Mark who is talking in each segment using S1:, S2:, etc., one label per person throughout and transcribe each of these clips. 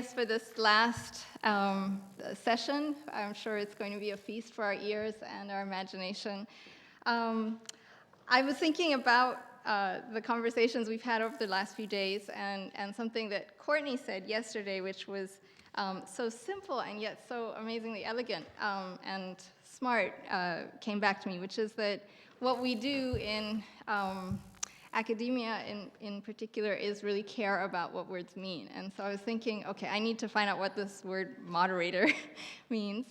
S1: us for this last session. I'm sure it's going to be a feast for our ears and our imagination. I was thinking about the conversations we've had over the last few days and something that Courtney said yesterday, which was so simple and yet so amazingly elegant and smart, came back to me, which is that what we do in academia in particular is really care about what words mean. And so I was thinking, okay, I need to find out what this word moderator means.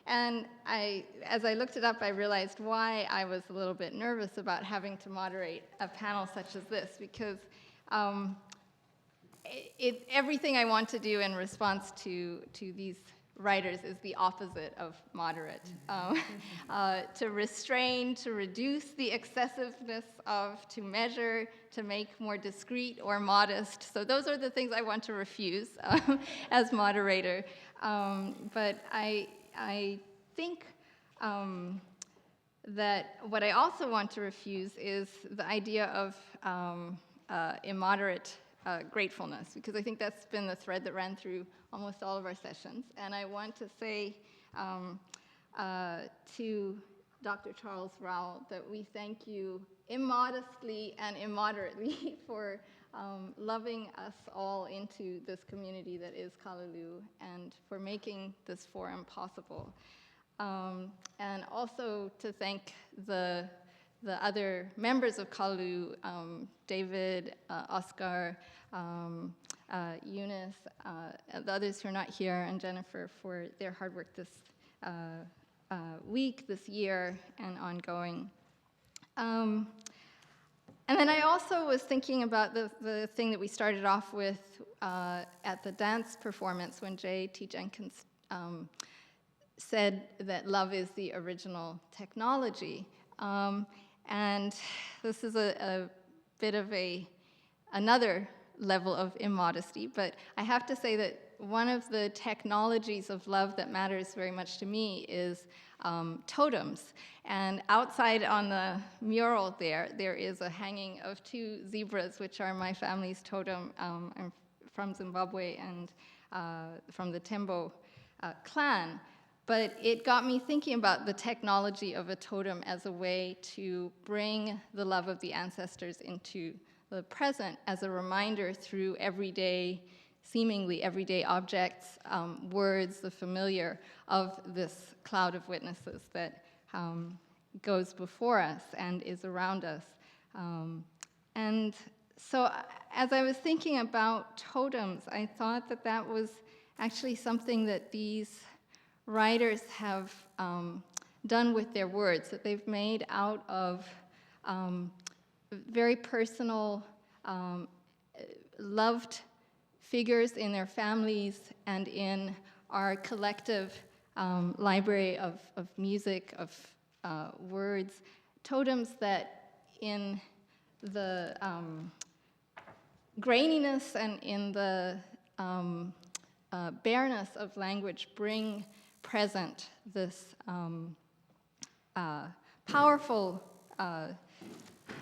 S1: And as I looked it up, I realized why I was a little bit nervous about having to moderate a panel such as this, because everything I want to do in response to these writers is the opposite of moderate. To restrain, to reduce the excessiveness of, to measure, to make more discreet or modest. So those are the things I want to refuse as moderator. But I think that what I also want to refuse is the idea of immoderate gratefulness, because I think that's been the thread that ran through almost all of our sessions. And I want to say to Dr. Charles Rowell that we thank you immodestly and immoderately for loving us all into this community that is Callaloo and for making this forum possible. And also to thank the other members of Callaloo, David, Oscar, Eunice, the others who are not here, and Jennifer for their hard work this week, this year, and ongoing. And then I also was thinking about the thing that we started off with at the dance performance when J.T. Jenkins said that love is the original technology. And this is a bit of another level of immodesty, but I have to say that one of the technologies of love that matters very much to me is totems. And outside on the mural there is a hanging of 2 zebras, which are my family's totem. I'm from Zimbabwe and from the Tembo clan. But it got me thinking about the technology of a totem as a way to bring the love of the ancestors into the present as a reminder through seemingly everyday objects, words, the familiar, of this cloud of witnesses that goes before us and is around us. And so as I was thinking about totems, I thought that was actually something that these writers have done with their words, that they've made out of very personal, loved figures in their families and in our collective library of music, of words, totems that in the graininess and in the bareness of language bring present this powerful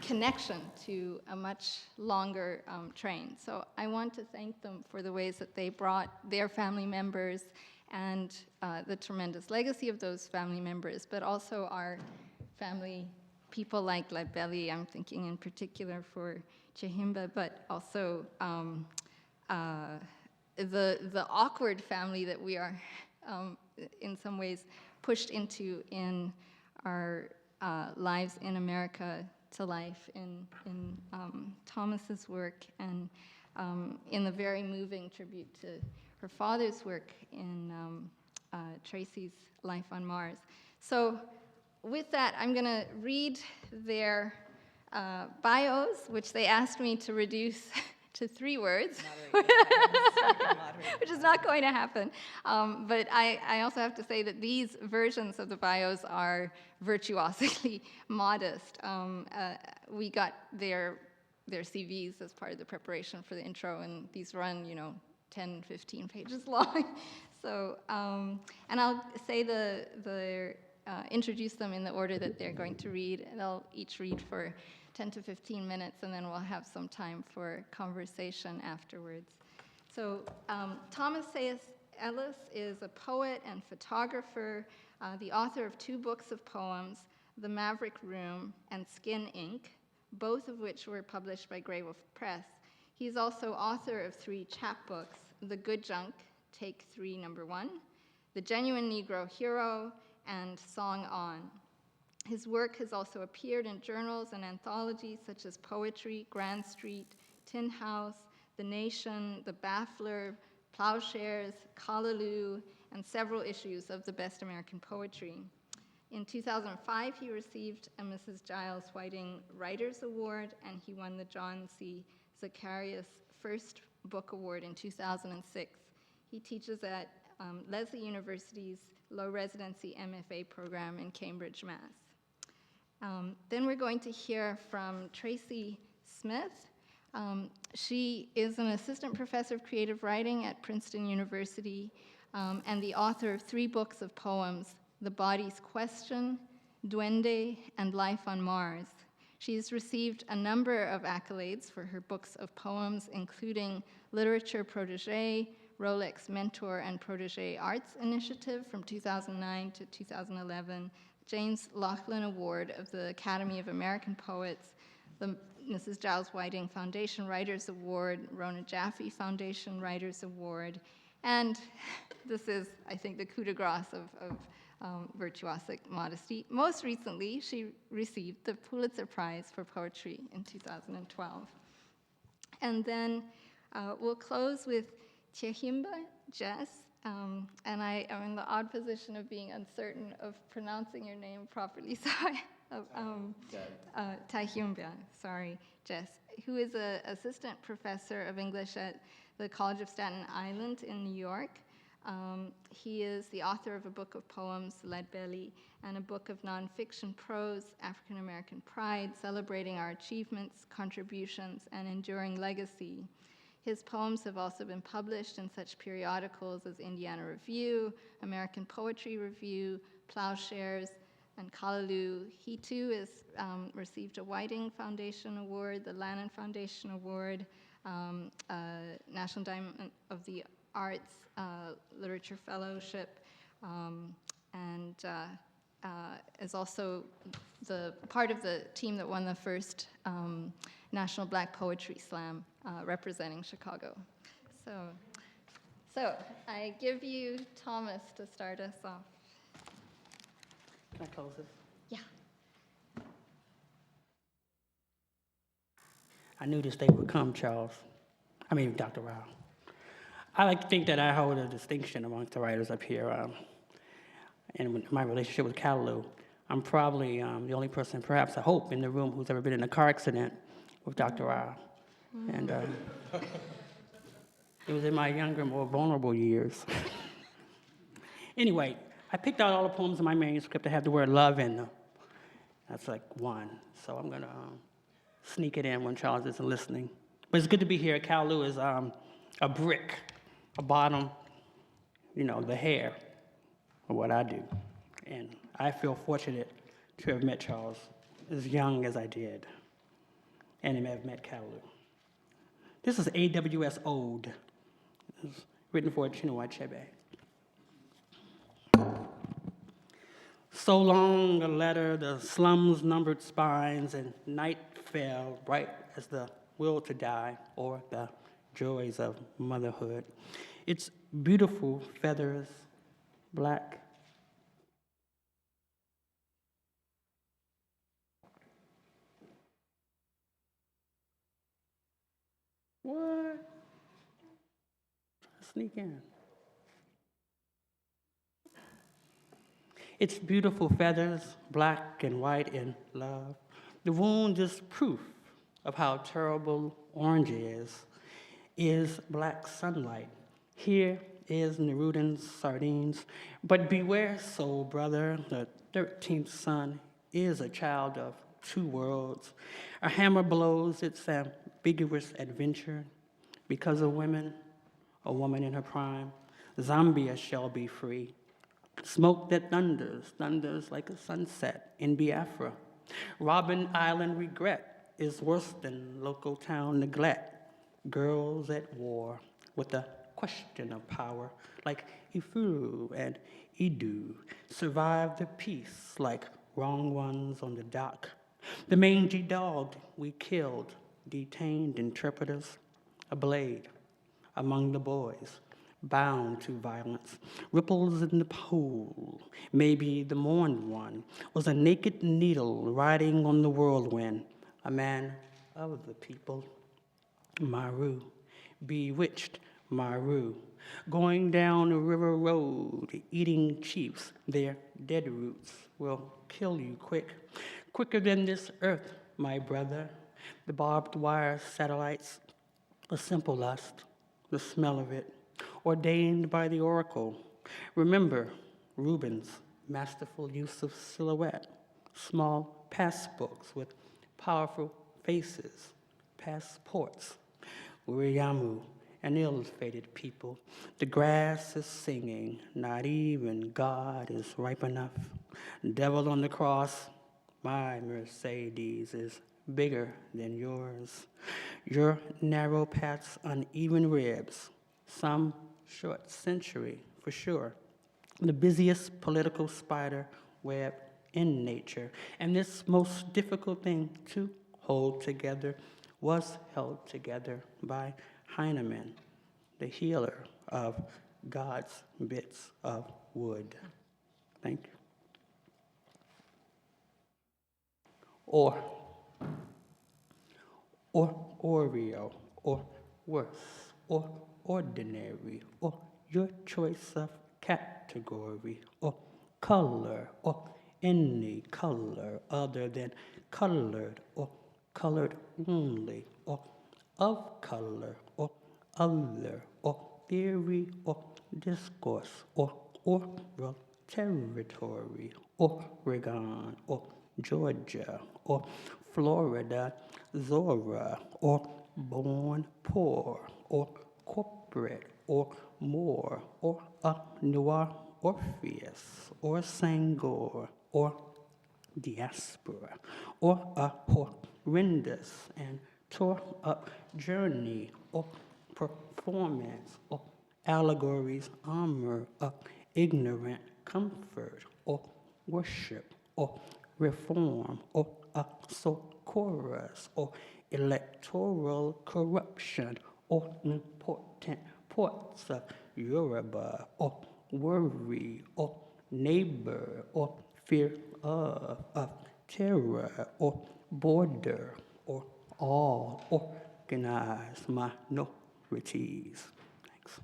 S1: connection to a much longer train. So I want to thank them for the ways that they brought their family members and the tremendous legacy of those family members, but also our family people like Labelli. I'm thinking in particular for Chihimba, but also the awkward family that we are in some ways pushed into in our lives in America to life in Thomas's work and in the very moving tribute to her father's work in Tracy's Life on Mars. So with that, I'm going to read their bios, which they asked me to reduce to 3 words, which is not going to happen. But I also have to say that these versions of the bios are virtuosely modest. We got their CVs as part of the preparation for the intro, and these run, 10, 15 pages long. So, and I'll say introduce them in the order that they're going to read. They'll each read for 10 to 15 minutes, and then we'll have some time for conversation afterwards. So Thomas Ellis is a poet and photographer, the author of 2 books of poems, The Maverick Room and Skin Ink, both of which were published by Grey Wolf Press. He's also author of 3 chapbooks, The Good Junk, Take 3, Number 1, The Genuine Negro Hero, and Song On. His work has also appeared in journals and anthologies such as Poetry, Grand Street, Tin House, The Nation, The Baffler, Plowshares, Callaloo, and several issues of the Best American Poetry. In 2005, he received a Mrs. Giles Whiting Writers Award, and he won the John C. Zacharias First Book Award in 2006. He teaches at Lesley University's low residency MFA program in Cambridge, Mass. Then we're going to hear from Tracy Smith. She is an assistant professor of creative writing at Princeton University and the author of 3 books of poems, The Body's Question, Duende, and Life on Mars. She's received a number of accolades for her books of poems, including Literature Protégé, Rolex Mentor and Protégé Arts Initiative from 2009 to 2011, James Laughlin Award of the Academy of American Poets, the Mrs. Giles Whiting Foundation Writers Award, Rona Jaffe Foundation Writers Award, and this is, I think, the coup de grace of virtuosic modesty. Most recently, she received the Pulitzer Prize for Poetry in 2012. And then we'll close with Tehimba Jess, and I am in the odd position of being uncertain of pronouncing your name properly, so Tehimba, sorry, Jess, who is an assistant professor of English at the College of Staten Island in New York. He is the author of a book of poems, Lead Belly, and a book of nonfiction prose, African American Pride, celebrating our achievements, contributions, and enduring legacy. His poems have also been published in such periodicals as Indiana Review, American Poetry Review, Plowshares, and Callaloo. He too has received a Whiting Foundation Award, the Lannan Foundation Award, National Diamond of the Arts Literature Fellowship, and is also the part of the team that won the first National Black Poetry Slam representing Chicago. So I give you Thomas to start us off.
S2: Can I close this?
S1: Yeah.
S2: I knew this day would come, Dr. Rao. I like to think that I hold a distinction amongst the writers up here. And my relationship with Callaloo, I'm probably the only person, perhaps I hope, in the room who's ever been in a car accident with Dr. Rao. And it was in my younger, more vulnerable years. Anyway, I picked out all the poems in my manuscript that have the word love in them. That's like one. So I'm going to sneak it in when Charles isn't listening. But it's good to be here. Callaloo is a brick, a bottom, the hair of what I do. And I feel fortunate to have met Charles as young as I did, and to have met Callaloo. This is AWS Ode. It's written for Chinua Achebe. So long a letter, the slums numbered spines, and night fell bright as the will to die, or the joys of motherhood. Its beautiful feathers, black. What? Sneak in. Its beautiful feathers, black and white in love. The wound is proof of how terrible orange is black sunlight. Here is Neruda's sardines. But beware, soul brother, the 13th son is a child of 2 worlds. A hammer blows its ambiguous adventure. Because of women, a woman in her prime, Zambia shall be free. Smoke that thunders like a sunset in Biafra. Robben Island regret is worse than local town neglect. Girls at war with a question of power, like Ifu and Idu, survived the peace like wrong ones on the dock. The mangy dog we killed, detained interpreters, a blade among the boys, bound to violence, ripples in the pool. Maybe the mourned one was a naked needle riding on the whirlwind, a man of the people, Maru, bewitched Maru, going down a river road, eating chiefs, their dead roots will kill you quicker than this earth, my brother. The barbed wire satellites, a simple lust, the smell of it, ordained by the oracle. Remember Rubens' masterful use of silhouette, small passbooks with powerful faces, passports. Uriyamu, an ill-fated people. The grass is singing, not even God is ripe enough. Devil on the cross, my Mercedes is bigger than yours. Your narrow path's uneven ribs, some short century for sure. The busiest political spider web in nature. And this most difficult thing to hold together was held together by Heinemann, the healer of God's bits of wood. Thank you. Or Oreo, or worse, or ordinary, or your choice of category, or color, or any color other than colored, or colored only, or of color, or other, or theory, or discourse, or oral territory, Oregon, or Georgia, or Florida, Zora, or born poor, or corporate, or more, or a Noir Orpheus, or Sangor, or diaspora, or a horrendous and tore up journey, or performance, or allegories, armor of ignorant comfort, or worship, or reform, or a chorus, or electoral corruption, or important ports of Yoruba, or worry, or neighbor, or fear of terror, or border, or all organized minorities. Thanks.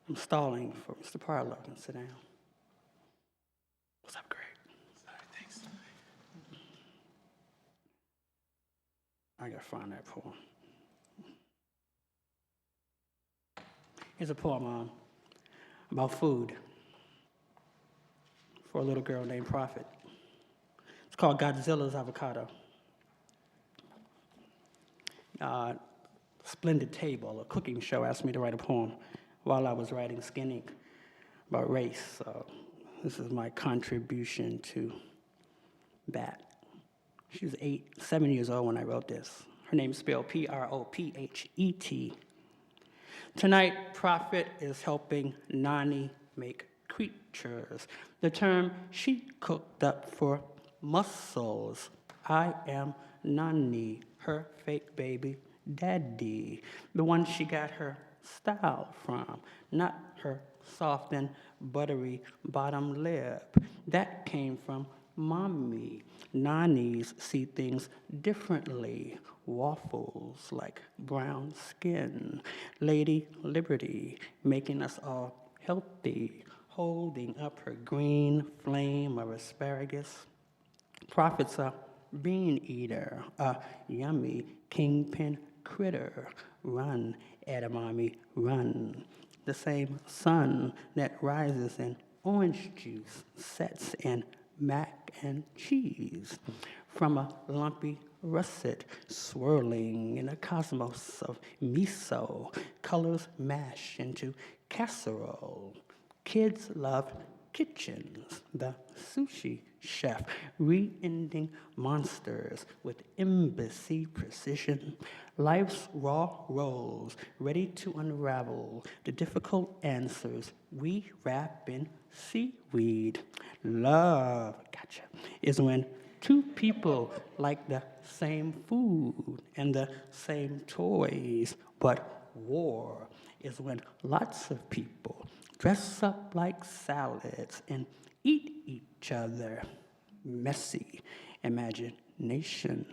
S2: I'm stalling for Mr. Parlow to sit down. What's up, Greg?
S3: All right, thanks.
S2: I gotta find that poem. Here's a poem about food for a little girl named Prophet. It's called Godzilla's Avocado. Splendid Table, a cooking show, asked me to write a poem while I was writing Skin Ink about race. So this is my contribution to that. She was 7 years old when I wrote this. Her name's spelled Prophet. Tonight, Prophet is helping Nani make creatures, the term she cooked up for mussels. I am Nani, her fake baby daddy, the one she got her style from, not her soft and buttery bottom lip. That came from mommy. Nannies see things differently. Waffles like brown skin. Lady Liberty making us all healthy, holding up her green flame of asparagus. Prophet's a bean eater, a yummy kingpin critter. Run, edamame, run. The same sun that rises in orange juice sets in mac and cheese, from a lumpy russet swirling in a cosmos of miso, colors mash into casserole. Kids love kitchens, the sushi chef re-ending monsters with embassy precision. Life's raw rolls ready to unravel the difficult answers we wrap in seaweed. Love, gotcha, is when two people like the same food and the same toys, but war is when lots of people dress up like salads and eat each other. Messy imagination.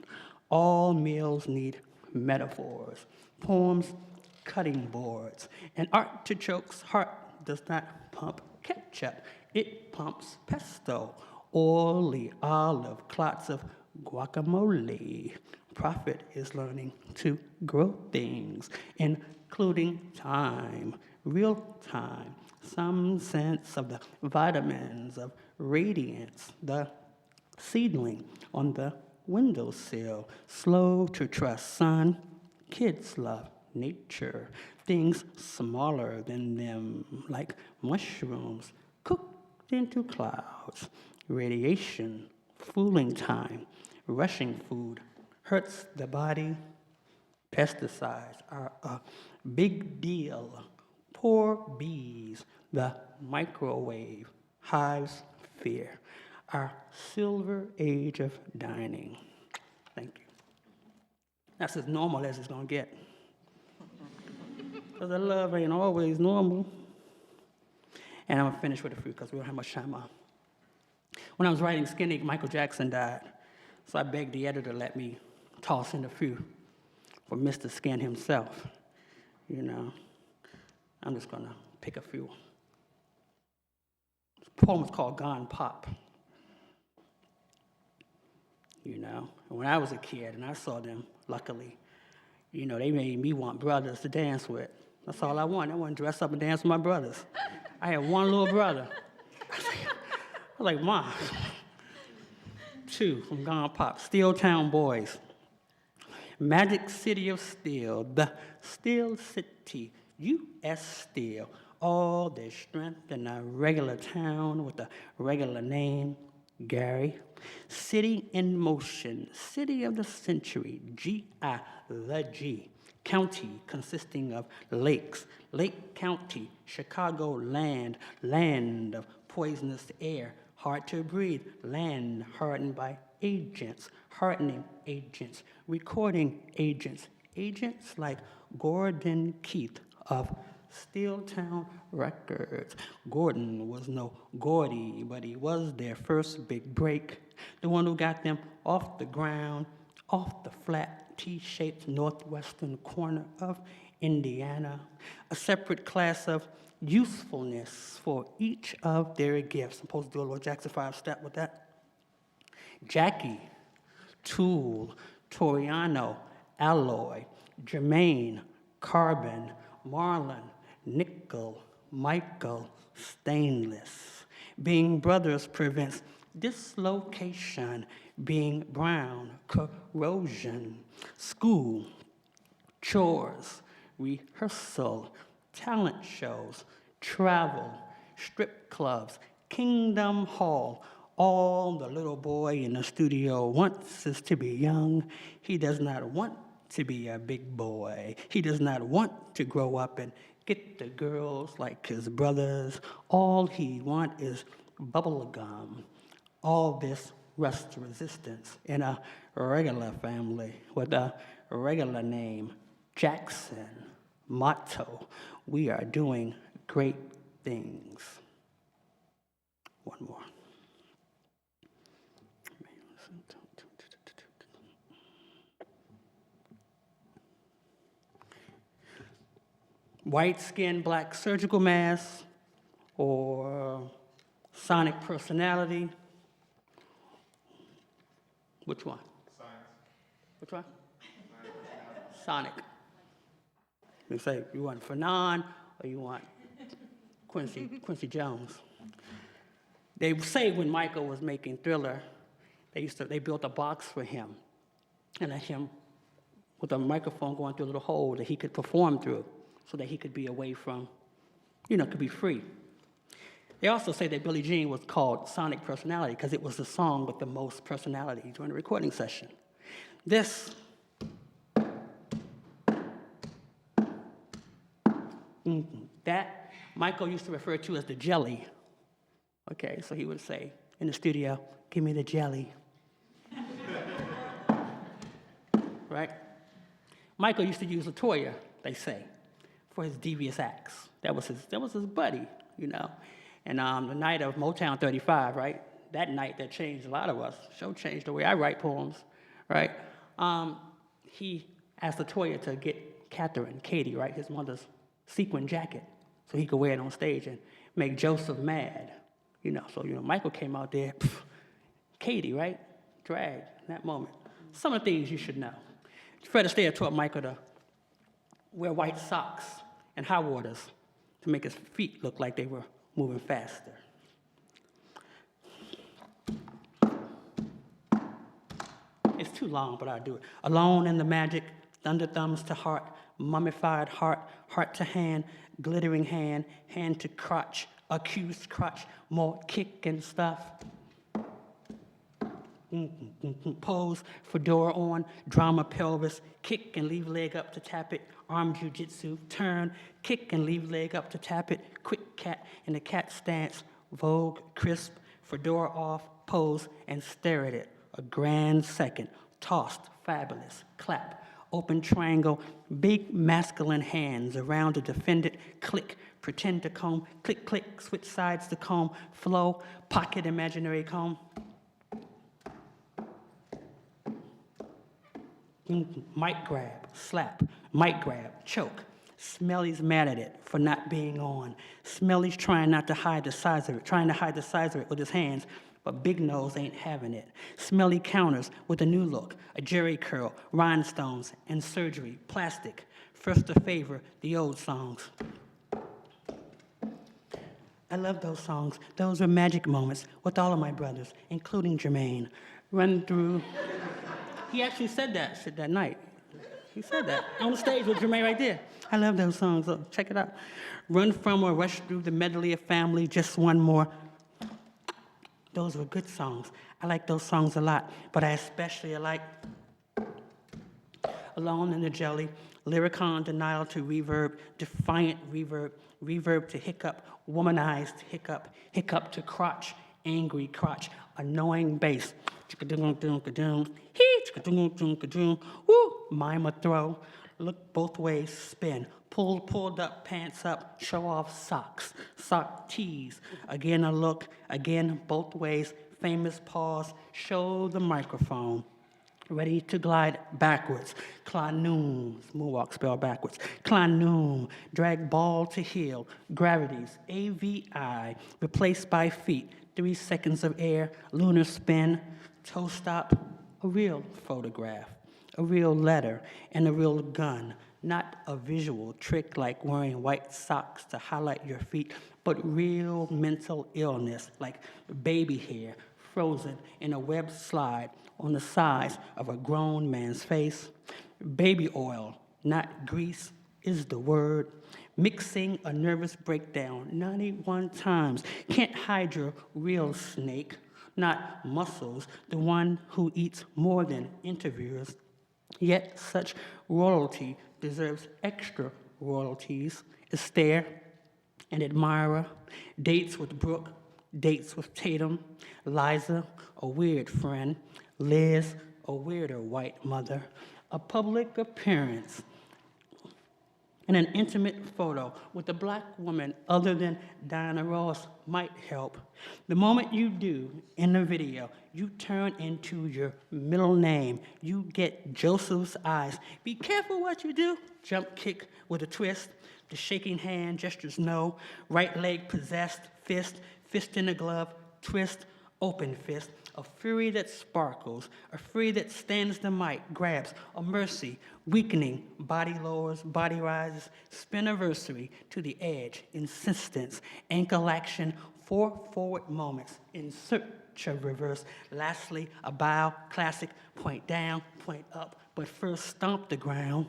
S2: All meals need metaphors, poems, cutting boards. An artichoke's heart does not pump ketchup, it pumps pesto, oily olive, clots of guacamole. Prophet is learning to grow things, including time, real time, some sense of the vitamins of radiance, the seedling on the windowsill, slow to trust sun. Kids love nature, things smaller than them, like mushrooms cooked into clouds. Radiation, fooling time, rushing food hurts the body. Pesticides are a big deal. Poor bees, the microwave, hives fear. Our silver age of dining. Thank you. That's as normal as it's gonna get. Because the love ain't always normal. And I'm gonna finish with a few because we don't have much time left. When I was writing Skinny, Michael Jackson died. So I begged the editor to let me toss in a few for Mr. Skin himself. You know, I'm just gonna pick a few. The poem is called Gone Pop. You know, when I was a kid and I saw them, luckily, you know, they made me want brothers to dance with. That's all I wanted. I wanted to dress up and dance with my brothers. I had one little brother. I was like, Mom. Two from Gone Pop, Steel Town Boys. Magic City of Steel, the Steel City, U.S. Steel. All their strength in a regular town with a regular name, Gary. City in motion, city of the century, G.I., the G. County consisting of lakes, Lake County, Chicago land, land of poisonous air, hard to breathe, land hardened by agents, hardening agents, recording agents, agents like Gordon Keith of Steeltown Records. Gordon was no Gordy, but he was their first big break, the one who got them off the ground, off the flat T-shaped northwestern corner of Indiana, a separate class of usefulness for each of their gifts. I'm supposed to do a little Jackson 5-step with that. Jackie, Tool, Toriano, Alloy, Jermaine, Carbon, Marlon, Nickel, Michael, Stainless. Being brothers prevents dislocation. Being brown, corrosion. School, chores, rehearsal, talent shows, travel, strip clubs, Kingdom Hall. All the little boy in the studio wants is to be young. He does not want to be a big boy. He does not want to grow up and get the girls like his brothers. All he wants is bubble gum. All this rust resistance in a regular family with a regular name, Jackson. Motto, we are doing great things. One more. White skin, black surgical mask, or sonic personality. Which one? Science. Which one? Sonic. You say you want Fanon or you want Quincy Jones. They say when Michael was making Thriller, they built a box for him, and let him with a microphone going through a little hole that he could perform through, so that he could be away from, could be free. They also say that Billie Jean was called Sonic Personality because it was the song with the most personality during the recording session. That Michael used to refer to as the jelly. Okay, so he would say in the studio, "Give me the jelly." Right? Michael used to use LaToya, they say, for his devious acts. That was his buddy, And the night of Motown 35, right? That night that changed a lot of us. Show changed the way I write poems, right? He asked LaToya to get Katie, right, his mother's sequin jacket, so he could wear it on stage and make Joseph mad. So Michael came out there, Katie, right? Drag in that moment. Some of the things you should know. Fred Astaire taught Michael to wear white socks and high waters to make his feet look like they were moving faster. It's too long, but I'll do it. Alone in the magic, thunder thumbs to heart, mummified heart, heart to hand, glittering hand, hand to crotch, accused crotch, more kick and stuff. Pose, fedora on, drama pelvis, kick and leave leg up to tap it, arm jujitsu, turn, kick and leave leg up to tap it, quick cat in the cat stance, vogue, crisp, fedora off, pose, and stare at it. A grand second, tossed, fabulous, clap, open triangle, big masculine hands around the defendant, click, pretend to comb, click, click, switch sides to comb, flow, pocket imaginary comb. Mic grab, slap, mic grab, choke. Smelly's mad at it for not being on. Smelly's trying to hide the size of it with his hands, but Big Nose ain't having it. Smelly counters with a new look, a jerry curl, rhinestones, and surgery, plastic. First to favor the old songs. I love those songs. Those were magic moments with all of my brothers, including Jermaine. Run through. He actually said that shit that night. He said that on the stage with Jermaine right there. I love those songs. So check it out. Run from or rush through the medley of family, just one more. Those were good songs. I like those songs a lot, but I especially like Alone in the Jelly, Lyricon, Denial to Reverb, Defiant Reverb, Reverb to Hiccup, Womanized Hiccup, Hiccup to Crotch, Angry Crotch, Annoying Bass, woo, mime a throw, look both ways, spin, pulled up, pants up, show off socks, sock tease, again a look, again both ways, famous pause, show the microphone, ready to glide backwards, Klanoom, moonwalk spelled backwards, Klanoom, drag ball to heel, gravities, AVI, replaced by feet, 3 seconds of air, lunar spin, toe stop, a real photograph, a real letter, and a real gun, not a visual trick like wearing white socks to highlight your feet, but real mental illness like baby hair frozen in a web slide on the size of a grown man's face. Baby oil, not grease, is the word. Mixing a nervous breakdown 91 times. Can't hide your real snake, not Muscles, the one who eats more than interviewers. Yet such royalty deserves extra royalties. Astaire, an admirer, dates with Brooke, dates with Tatum, Liza, a weird friend, Liz, a weirder white mother, a public appearance, and an intimate photo with a black woman other than Diana Ross might help. The moment you do in the video, you turn into your middle name. You get Joseph's eyes. Be careful what you do. Jump kick with a twist. The shaking hand gestures no. Right leg possessed. Fist in the glove. Twist, open fist. A fury that sparkles, a fury that stands the mic, grabs, a mercy, weakening, body lowers, body rises, spiniversary to the edge, insistence, ankle action, 4 forward moments in search of reverse. Lastly, a bow, classic, point down, point up, but first stomp the ground.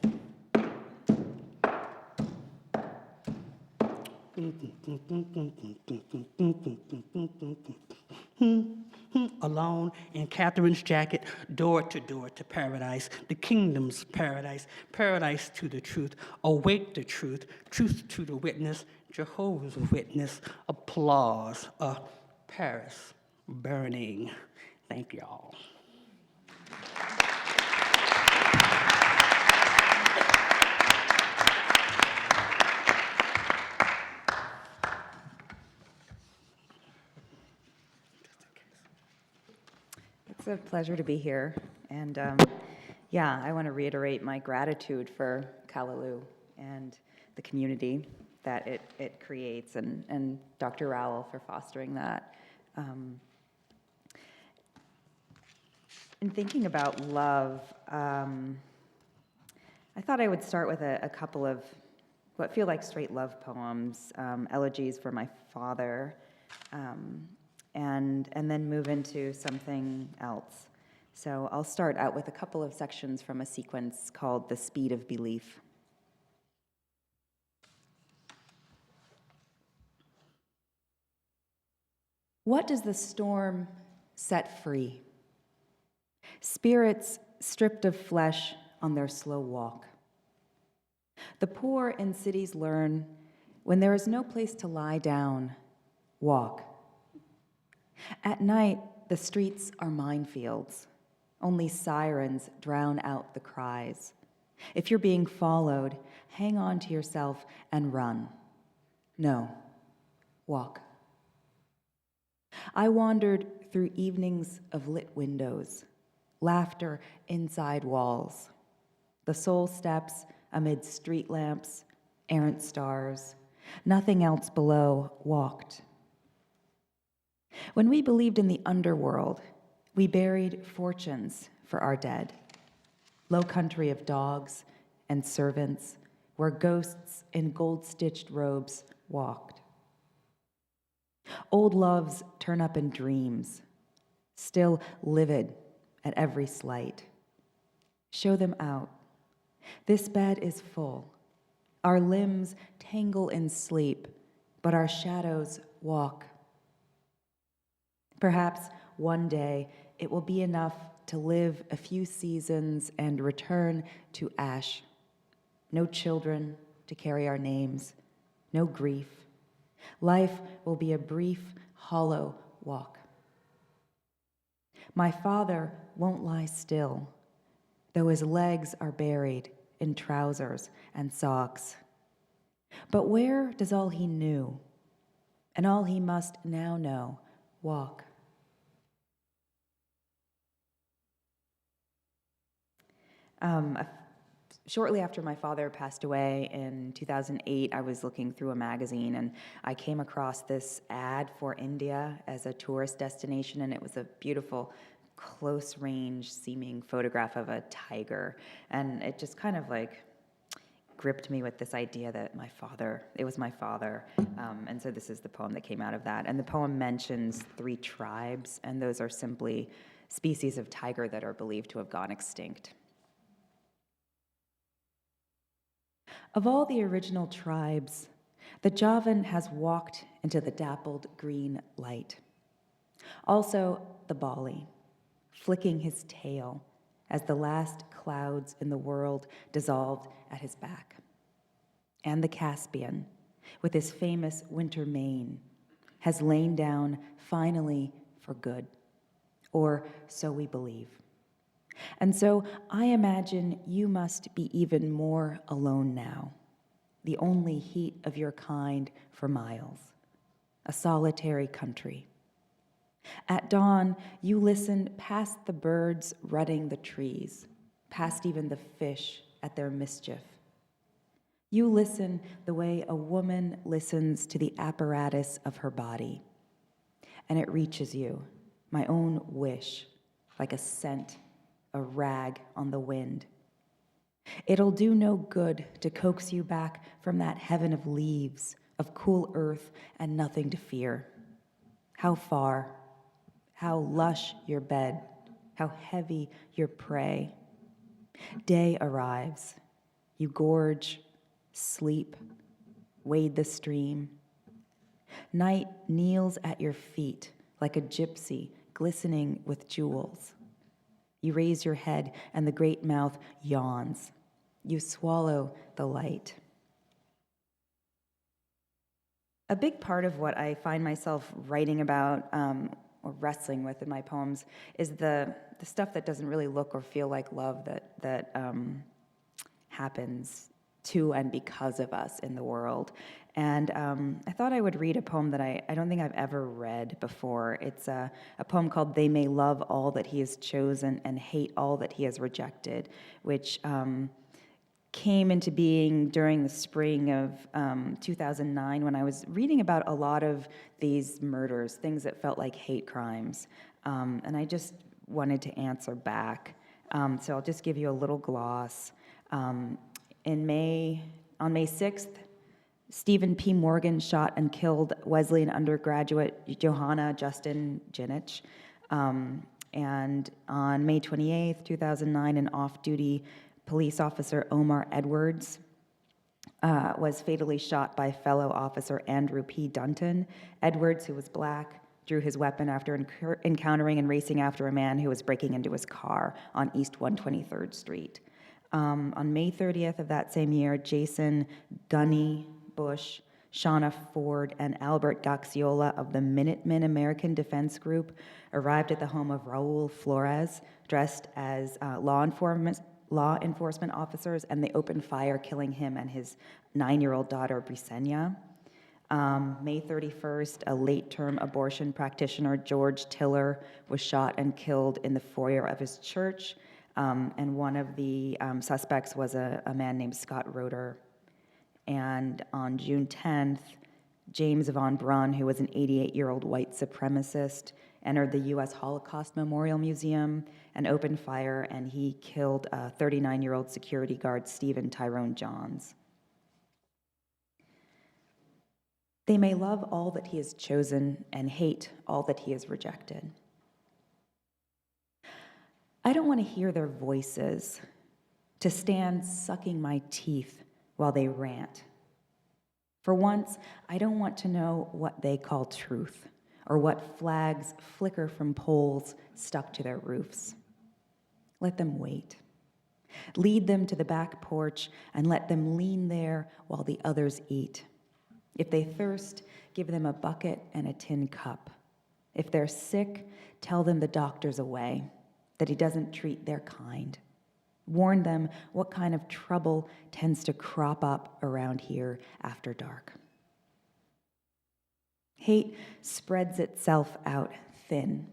S2: Alone in Catherine's jacket, door to paradise, the kingdom's paradise, paradise to the truth, awake the truth, truth to the witness, Jehovah's Witness, applause, Paris burning. Thank y'all.
S3: It's a pleasure to be here. And yeah, I want to reiterate my gratitude for Callaloo and the community that it creates, and Dr. Rowell for fostering that. In thinking about love, I thought I would start with a couple of what feel like straight love poems, elegies for my father, and then move into something else. So I'll start out with a couple of sections from a sequence called The Speed of Belief. What does the storm set free? Spirits stripped of flesh on their slow walk. The poor in cities learn when there is no place to lie down, walk. At night, the streets are minefields. Only sirens drown out the cries. If you're being followed, hang on to yourself and run. No, walk. I wandered through evenings of lit windows, laughter inside walls, the soul steps amid street lamps, errant stars, nothing else below, walked. When we believed in the underworld, we buried fortunes for our dead. Low country of dogs and servants, where ghosts in gold-stitched robes walked. Old loves turn up in dreams, still livid at every slight. Show them out. This bed is full. Our limbs tangle in sleep, but our shadows walk. Perhaps one day it will be enough to live a few seasons and return to ash. No children to carry our names, no grief. Life will be a brief, hollow walk. My father won't lie still, though his legs are buried in trousers and socks. But where does all he knew, and all he must now know, walk? Shortly after my father passed away in 2008, I was looking through a magazine and I came across this ad for India as a tourist destination, and it was a beautiful, close-range seeming photograph of a tiger. And it just kind of like gripped me with this idea that it was my father. And so this is the poem that came out of that. And the poem mentions 3 tribes, and those are simply species of tiger that are believed to have gone extinct. Of all the original tribes, the Javan has walked into the dappled green light. Also, the Bali, flicking his tail as the last clouds in the world dissolved at his back. And the Caspian, with his famous winter mane, has lain down finally for good, or so we believe. And so I imagine you must be even more alone now, the only heat of your kind for miles, a solitary country. At dawn, you listen past the birds rutting the trees, past even the fish at their mischief. You listen the way a woman listens to the apparatus of her body, and it reaches you, my own wish, like a scent, a rag on the wind. It'll do no good to coax you back from that heaven of leaves, of cool earth and nothing to fear. How far, how lush your bed, how heavy your prey. Day arrives. You gorge, sleep, wade the stream. Night kneels at your feet like a gypsy glistening with jewels. You raise your head and the great mouth yawns. You swallow the light. A big part of what I find myself writing about or wrestling with in my poems is the stuff that doesn't really look or feel like love that happens to and because of us in the world. And I thought I would read a poem that I don't think I've ever read before. It's a poem called "They May Love All That He Has Chosen and Hate All That He Has Rejected," which came into being during the spring of 2009 when I was reading about a lot of these murders, things that felt like hate crimes. And I just wanted to answer back. So I'll just give you a little gloss. On May 6th, Stephen P. Morgan shot and killed Wesleyan undergraduate Johanna Justin Ginich. And on May 28th, 2009, an off-duty police officer, Omar Edwards, was fatally shot by fellow officer Andrew P. Dunton. Edwards, who was black, drew his weapon after encountering and racing after a man who was breaking into his car on East 123rd Street. On May 30th of that same year, Jason Gunny Bush, Shauna Ford, and Albert Gaxiola of the Minutemen American Defense Group arrived at the home of Raul Flores, dressed as law enforcement officers, and they opened fire, killing him and his 9-year-old daughter, Brisenia. May 31st, a late-term abortion practitioner, George Tiller, was shot and killed in the foyer of his church, and one of the suspects was a man named Scott Roeder. And on June 10th, James Von Braun, who was an 88-year-old white supremacist, entered the U.S. Holocaust Memorial Museum and opened fire, and he killed 39-year-old security guard Stephen Tyrone Johns. They may love all that he has chosen and hate all that he has rejected. I don't want to hear their voices, to stand sucking my teeth while they rant. For once, I don't want to know what they call truth, or what flags flicker from poles stuck to their roofs. Let them wait. Lead them to the back porch and let them lean there while the others eat. If they thirst, give them a bucket and a tin cup. If they're sick, tell them the doctor's away, that he doesn't treat their kind. Warn them what kind of trouble tends to crop up around here after dark. Hate spreads itself out thin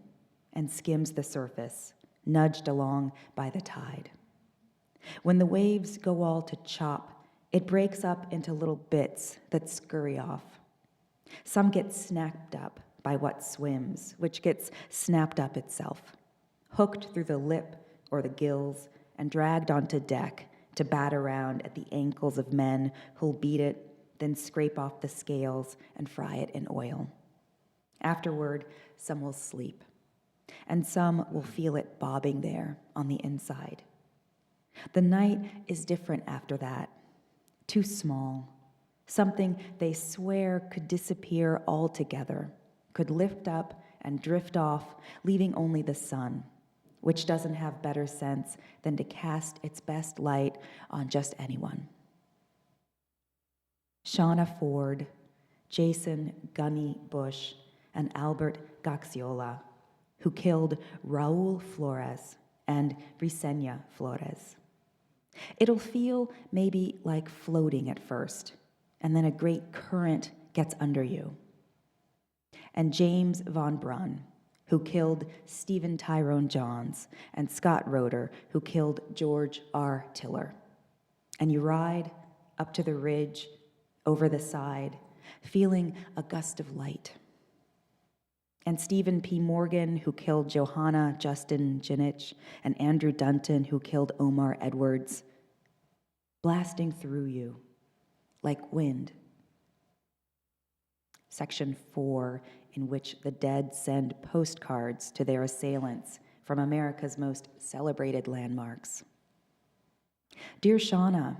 S3: and skims the surface, nudged along by the tide. When the waves go all to chop, it breaks up into little bits that scurry off. Some get snapped up by what swims, which gets snapped up itself, hooked through the lip or the gills, and dragged onto deck to bat around at the ankles of men who'll beat it, then scrape off the scales and fry it in oil. Afterward, some will sleep, and some will feel it bobbing there on the inside. The night is different after that, too small, something they swear could disappear altogether, could lift up and drift off, leaving only the sun, which doesn't have better sense than to cast its best light on just anyone. Shauna Ford, Jason Gunny Bush, and Albert Gaxiola, who killed Raul Flores and Brisenia Flores. It'll feel maybe like floating at first, and then a great current gets under you. And James Von Braun, who killed Stephen Tyrone Johns, and Scott Roeder, who killed George R. Tiller. And you ride up to the ridge, over the side, feeling a gust of light. And Stephen P. Morgan, who killed Johanna Justin Ginich, and Andrew Dunton, who killed Omar Edwards, blasting through you like wind. Section 4 in which the dead send postcards to their assailants from America's most celebrated landmarks. Dear Shauna,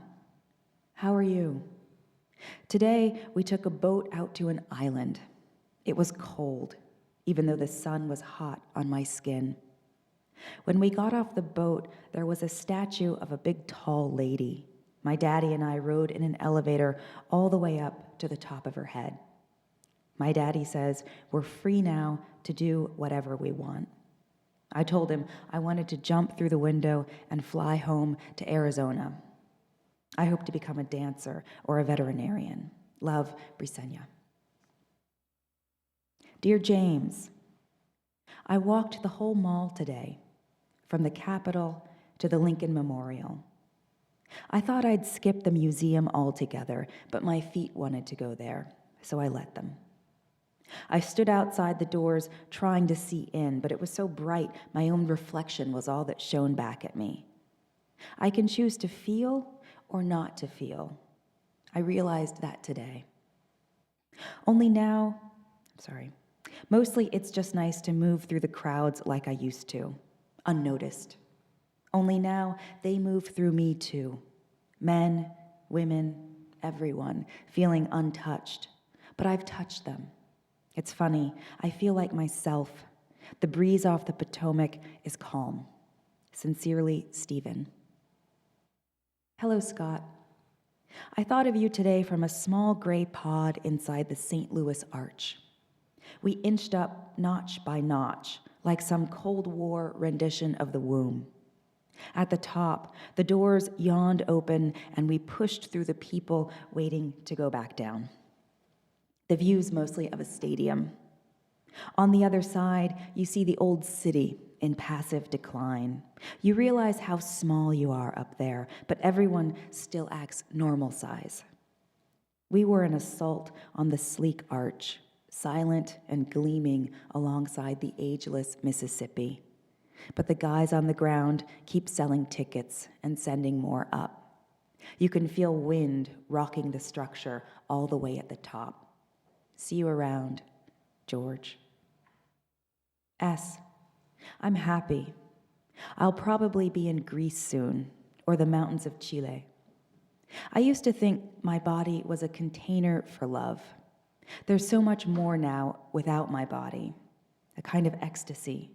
S3: how are you? Today, we took a boat out to an island. It was cold, even though the sun was hot on my skin. When we got off the boat, there was a statue of a big, tall lady. My daddy and I rode in an elevator all the way up to the top of her head. My daddy says we're free now to do whatever we want. I told him I wanted to jump through the window and fly home to Arizona. I hope to become a dancer or a veterinarian. Love, Brisenia. Dear James, I walked the whole mall today, from the Capitol to the Lincoln Memorial. I thought I'd skip the museum altogether, but my feet wanted to go there, so I let them. I stood outside the doors trying to see in, but it was so bright my own reflection was all that shone back at me. I can choose to feel or not to feel. I realized that today. Mostly it's just nice to move through the crowds like I used to, unnoticed. Only now they move through me too. Men, women, everyone, feeling untouched. But I've touched them. It's funny, I feel like myself. The breeze off the Potomac is calm. Sincerely, Stephen. Hello, Scott. I thought of you today from a small gray pod inside the St. Louis Arch. We inched up notch by notch, like some Cold War rendition of the womb. At the top, the doors yawned open, and we pushed through the people waiting to go back down. The view's mostly of a stadium. On the other side, you see the old city in passive decline. You realize how small you are up there, but everyone still acts normal size. We were an assault on the sleek arch, silent and gleaming alongside the ageless Mississippi. But the guys on the ground keep selling tickets and sending more up. You can feel wind rocking the structure all the way at the top. See you around, George. S. I'm happy. I'll probably be in Greece soon, or the mountains of Chile. I used to think my body was a container for love. There's so much more now without my body, a kind of ecstasy.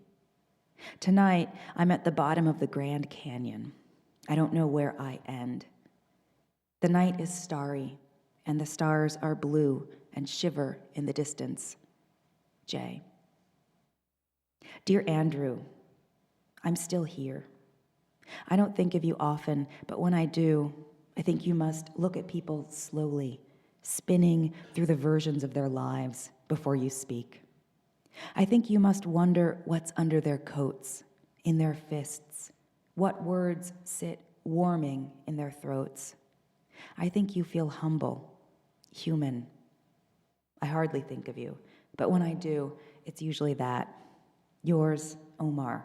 S3: Tonight, I'm at the bottom of the Grand Canyon. I don't know where I end. The night is starry, and the stars are blue and shiver in the distance. J. Dear Andrew, I'm still here. I don't think of you often, but when I do, I think you must look at people slowly, spinning through the versions of their lives before you speak. I think you must wonder what's under their coats, in their fists, what words sit warming in their throats. I think you feel humble, human. I hardly think of you, but when I do, it's usually that. Yours, Omar,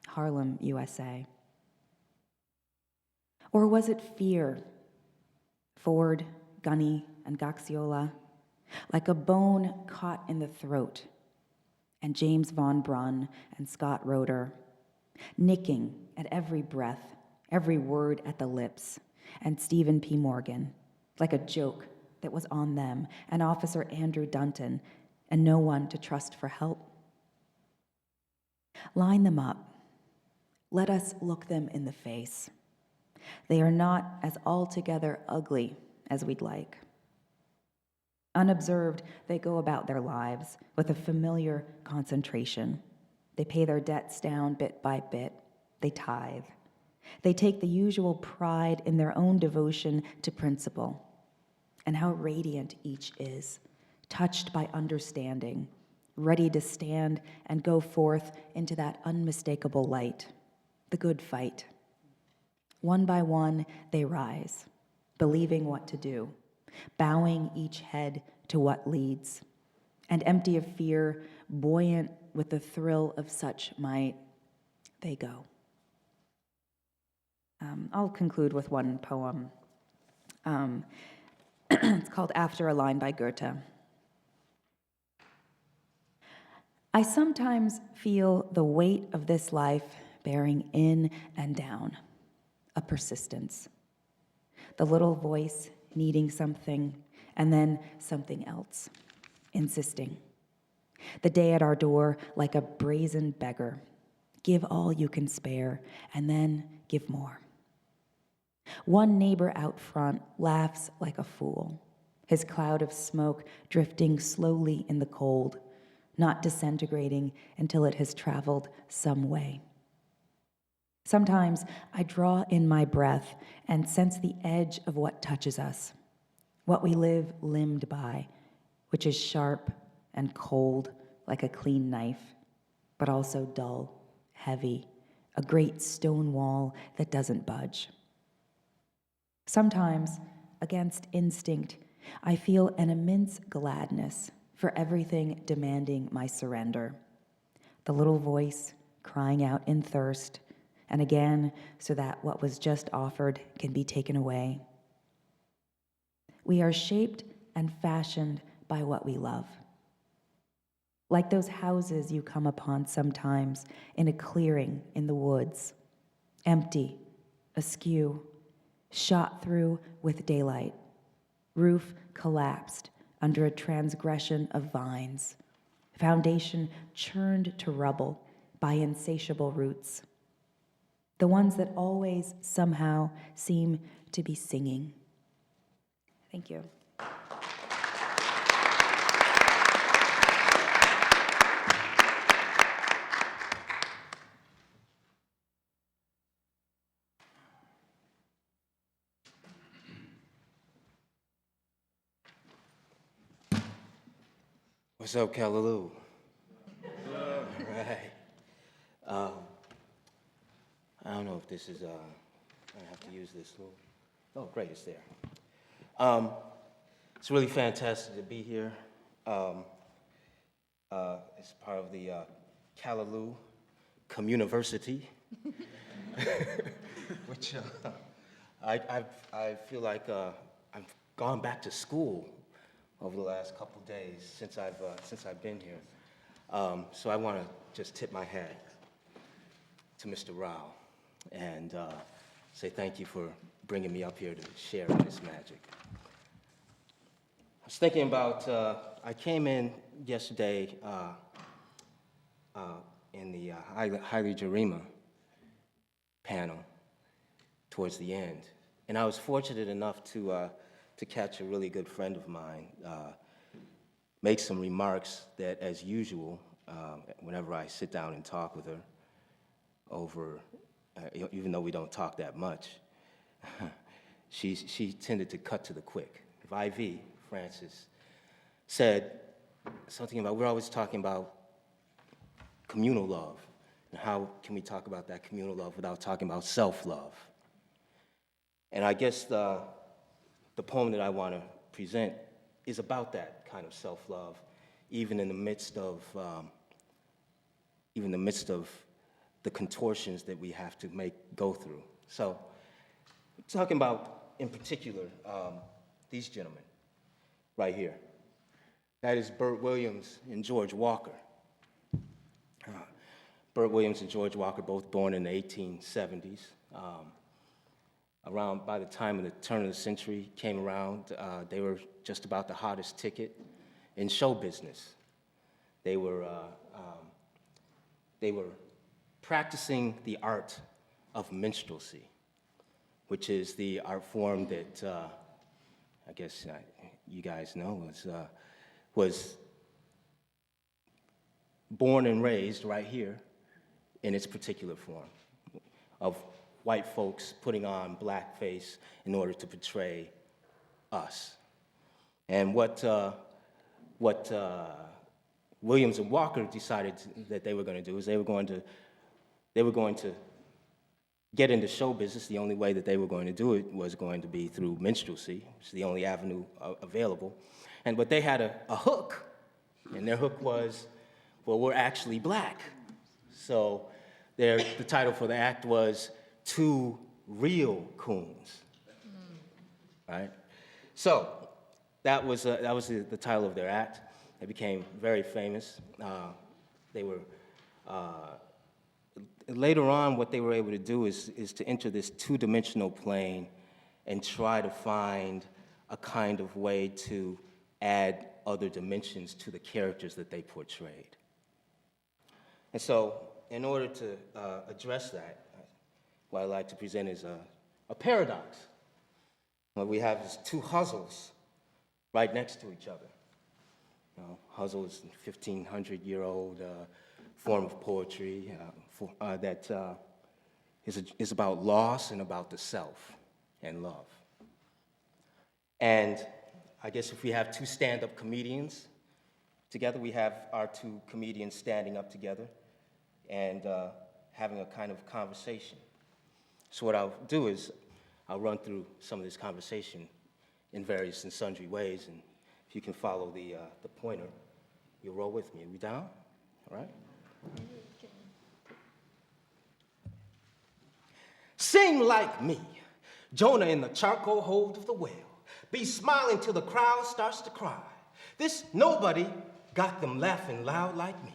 S3: Harlem, USA. Or was it fear? Ford, Gunny, and Gaxiola, like a bone caught in the throat, and James Von Brunn and Scott Roeder, nicking at every breath, every word at the lips, and Stephen P. Morgan, like a joke that was on them, and Officer Andrew Dunton, and no one to trust for help. Line them up. Let us look them in the face. They are not as altogether ugly as we'd like. Unobserved, they go about their lives with a familiar concentration. They pay their debts down bit by bit. They tithe. They take the usual pride in their own devotion to principle. And how radiant each is, touched by understanding, ready to stand and go forth into that unmistakable light, the good fight. One by one, they rise, believing what to do, bowing each head to what leads, and empty of fear, buoyant with the thrill of such might, they go. I'll conclude with one poem. It's called After a Line by Goethe. I sometimes feel the weight of this life bearing in and down, a persistence. The little voice needing something, and then something else, insisting. The day at our door like a brazen beggar. Give all you can spare, and then give more. One neighbor out front laughs like a fool, his cloud of smoke drifting slowly in the cold, not disintegrating until it has traveled some way. Sometimes I draw in my breath and sense the edge of what touches us, what we live limbed by, which is sharp and cold like a clean knife, but also dull, heavy, a great stone wall that doesn't budge. Sometimes, against instinct, I feel an immense gladness for everything demanding my surrender. The little voice crying out in thirst, and again so that what was just offered can be taken away. We are shaped and fashioned by what we love. Like those houses you come upon sometimes in a clearing in the woods, empty, askew, shot through with daylight, roof collapsed under a transgression of vines, foundation churned to rubble by insatiable roots, the ones that always somehow seem to be singing. Thank you.
S4: What's up, Callaloo? All right. I don't know if this is, I have to use this little, oh, great, it's there. It's really fantastic to be here. It's part of the Callaloo Communiversity, which I feel like I've gone back to school over the last couple days since I've been here. So I want to just tip my hat to Mr. Rao and say thank you for bringing me up here to share in this magic. I was thinking about, I came in yesterday in the Haile Jarima panel towards the end, and I was fortunate enough to catch a really good friend of mine make some remarks that, as usual, whenever I sit down and talk with her over, even though we don't talk that much, she tended to cut to the quick. IV, Francis, said something about, we're always talking about communal love, and how can we talk about that communal love without talking about self-love? And I guess the poem that I want to present is about that kind of self-love, even in the midst of the contortions that we have to go through. So, talking about, in particular, these gentlemen right here. That is Bert Williams and George Walker. Bert Williams and George Walker, both born in the 1870s. Around, by the time of the turn of the century came around, they were just about the hottest ticket in show business. They were practicing the art of minstrelsy, which is the art form that I guess you guys know was born and raised right here in its particular form of white folks putting on blackface in order to portray us. And what Williams and Walker decided that they were going to do is they were going to get into show business. The only way that they were going to do it was going to be through minstrelsy, which is the only avenue available. But they had a hook, and their hook was, well, we're actually black. So the title for the act was Two Real Coons, right? So that was the title of their act. They became very famous. They were, later on, what they were able to do is to enter this two-dimensional plane and try to find a kind of way to add other dimensions to the characters that they portrayed. And so, in order to address that, what I'd like to present is a paradox. What we have is two Huzzles right next to each other. You know, Huzzle is a 1,500-year-old form of poetry that is about loss and about the self and love. And I guess if we have two stand-up comedians together, we have our two comedians standing up together and having a kind of conversation. So what I'll do is I'll run through some of this conversation in various and sundry ways, and if you can follow the pointer, you'll roll with me. Are we down? All right? Sing like me, Jonah in the charcoal hold of the whale. Be smiling till the crowd starts to cry. This nobody got them laughing loud like me.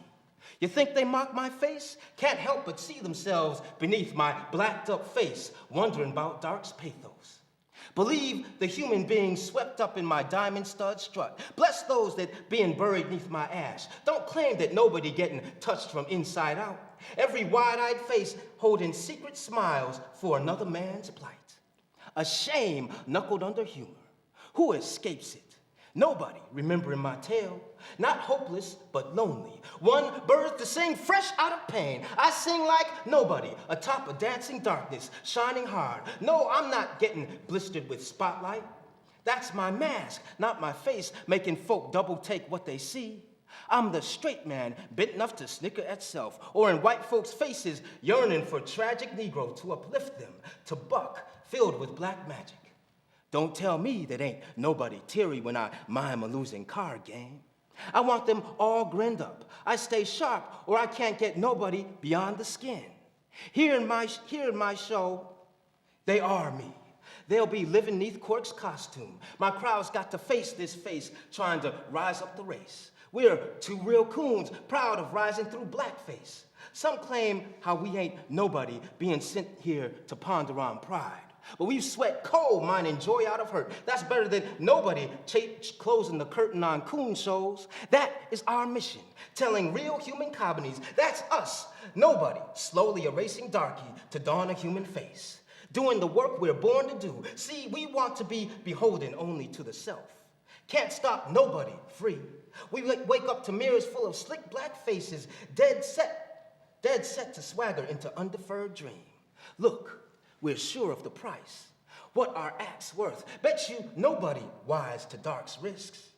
S4: You think they mock my face? Can't help but see themselves beneath my blacked up face, wondering about dark's pathos. Believe the human being swept up in my diamond stud strut. Bless those that being buried neath my ash. Don't claim that nobody getting touched from inside out. Every wide-eyed face holding secret smiles for another man's plight. A shame knuckled under humor. Who escapes it? Nobody, remembering my tale. Not hopeless, but lonely. One birth to sing fresh out of pain. I sing like nobody, atop a dancing darkness, shining hard. No, I'm not getting blistered with spotlight. That's my mask, not my face, making folk double take what they see. I'm the straight man, bent enough to snicker at self, or in white folks' faces, yearning for tragic Negro to uplift them, to buck, filled with black magic. Don't tell me that ain't nobody teary when I mime a losing card game. I want them all grinned up. I stay sharp, or I can't get nobody beyond the skin. Here in my show, they are me. They'll be living neath Cork's costume. My crowd's got to face this face, trying to rise up the race. We're two real coons, proud of rising through blackface. Some claim how we ain't nobody being sent here to ponder on pride. But we've sweat coal, mining joy out of hurt. That's better than nobody closing the curtain on coon shows. That is our mission, telling real human comedies. That's us, nobody, slowly erasing darky to dawn a human face. Doing the work we're born to do. See, we want to be beholden only to the self. Can't stop nobody free. We wake up to mirrors full of slick black faces, dead set to swagger into undeferred dream. Look, we're sure of the price. What our acts worth? Bet you nobody wise to dark's risks.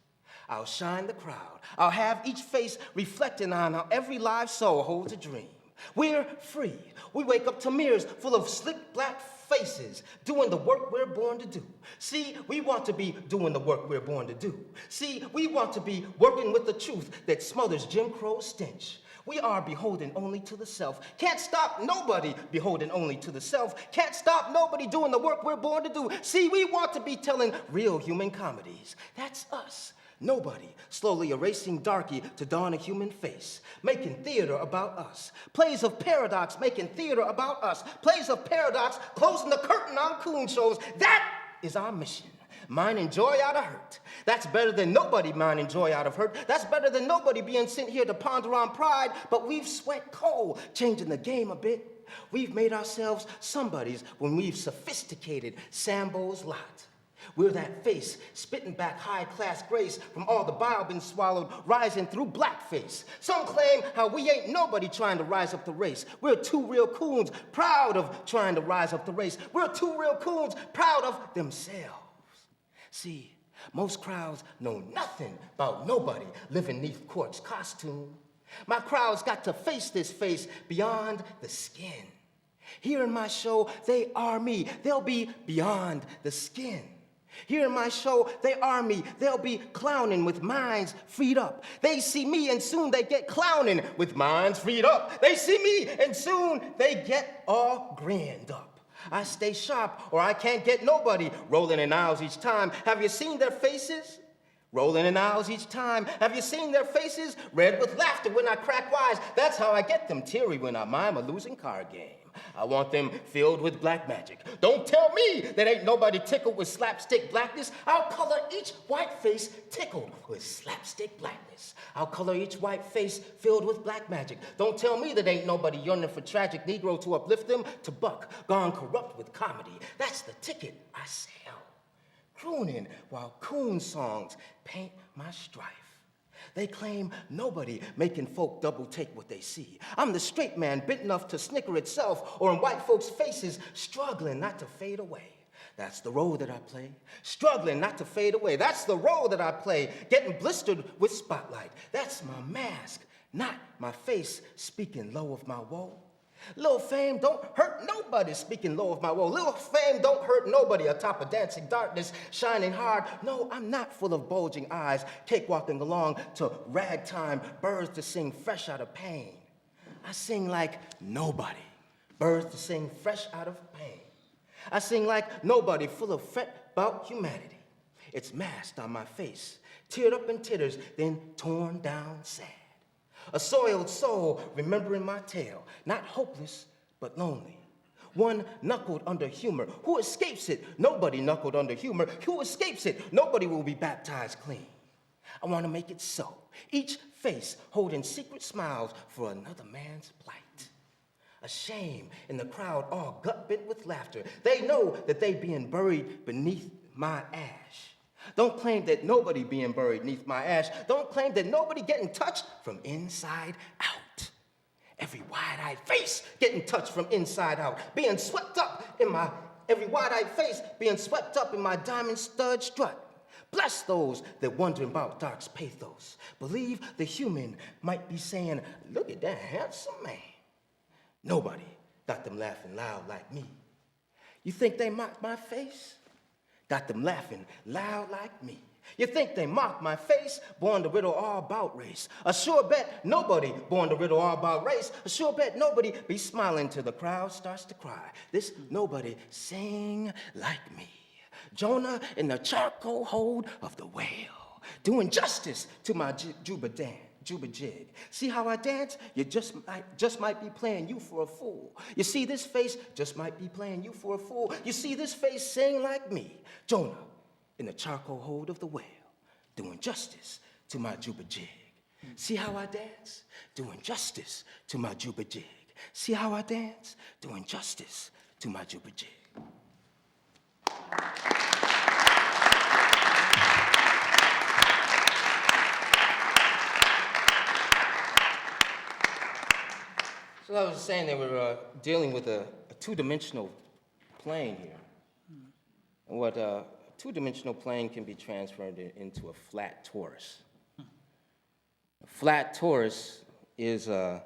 S4: I'll shine the crowd. I'll have each face reflecting on how every live soul holds a dream. We're free. We wake up to mirrors full of slick black faces, doing the work we're born to do. See, we want to be doing the work we're born to do. See, we want to be working with the truth that smothers Jim Crow's stench. We are beholden only to the self. Can't stop nobody beholden only to the self. Can't stop nobody doing the work we're born to do. See, we want to be telling real human comedies. That's us. Nobody slowly erasing darky to dawn a human face, making theater about us. Plays of paradox making theater about us. Plays of paradox closing the curtain on coon shows. That is our mission. Mining joy out of hurt. That's better than nobody mining joy out of hurt. That's better than nobody being sent here to ponder on pride. But we've sweat coal, changing the game a bit. We've made ourselves somebodies when we've sophisticated Sambo's lot. We're that face, spitting back high-class grace from all the bile been swallowed, rising through blackface. Some claim how we ain't nobody trying to rise up the race. We're two real coons, proud of trying to rise up the race. We're two real coons, proud of themselves. See, most crowds know nothing about nobody living neath Cork's costume. My crowd's got to face this face beyond the skin. Here in my show, they are me. They'll be beyond the skin. Here in my show, they are me. They'll be clowning with minds freed up. They see me and soon they get clowning with minds freed up. They see me and soon they get all grinned up. I stay sharp or I can't get nobody rolling in aisles each time. Have you seen their faces? rolling in aisles each time. Have you seen their faces? Red with laughter when I crack wise. That's how I get them teary when I mime a losing card game. I want them filled with black magic. Don't tell me that ain't nobody tickled with slapstick blackness. I'll color each white face tickled with slapstick blackness. I'll color each white face filled with black magic. Don't tell me that ain't nobody yearning for tragic Negro to uplift them to buck, gone corrupt with comedy. That's the ticket I sell. Crooning while coon songs paint my strife. They claim nobody making folk double take what they see. I'm the straight man bent enough to snicker itself, or in white folks' faces, struggling not to fade away. That's the role that I play, struggling not to fade away. That's the role that I play, getting blistered with spotlight. That's my mask, not my face, speaking low of my woe. Little fame don't hurt nobody, speaking low of my woe. Little fame don't hurt nobody atop of dancing darkness, shining hard. No, I'm not full of bulging eyes, cakewalking along to ragtime, birds to sing fresh out of pain. I sing like nobody, birds to sing fresh out of pain. I sing like nobody, full of fret about humanity. It's masked on my face, teared up in titters, then torn down sad. A soiled soul remembering my tale, not hopeless, but lonely. One knuckled under humor. Who escapes it? Nobody knuckled under humor. Who escapes it? Nobody will be baptized clean. I want to make it so. Each face holding secret smiles for another man's plight. A shame in the crowd, all gut-bent with laughter. They know that they being buried beneath my ash. Don't claim that nobody being buried neath my ash. Don't claim that nobody getting touched from inside out. Every wide-eyed face getting touched from inside out. Being swept up in my, every wide-eyed face being swept up in my diamond stud strut. Bless those that wondering about dark's pathos. Believe the human might be saying, look at that handsome man. Nobody got them laughing loud like me. You think they mock my face? Got them laughing loud like me. You think they mock my face? Born to riddle all about race. A sure bet nobody born to riddle all about race. A sure bet nobody be smiling till the crowd starts to cry. This nobody sing like me. Jonah in the charcoal hold of the whale, doing justice to my Juba jig. See how I dance? You just might be playing you for a fool. You see this face just might be playing you for a fool. You see this face sing like me, Jonah in the charcoal hold of the whale, doing justice to my Juba jig. See how I dance? Doing justice to my Juba jig. See how I dance? Doing justice to my Juba jig. So I was saying that we're dealing with a two-dimensional plane here. And what a two-dimensional plane can be transferred into a flat torus. A flat torus is a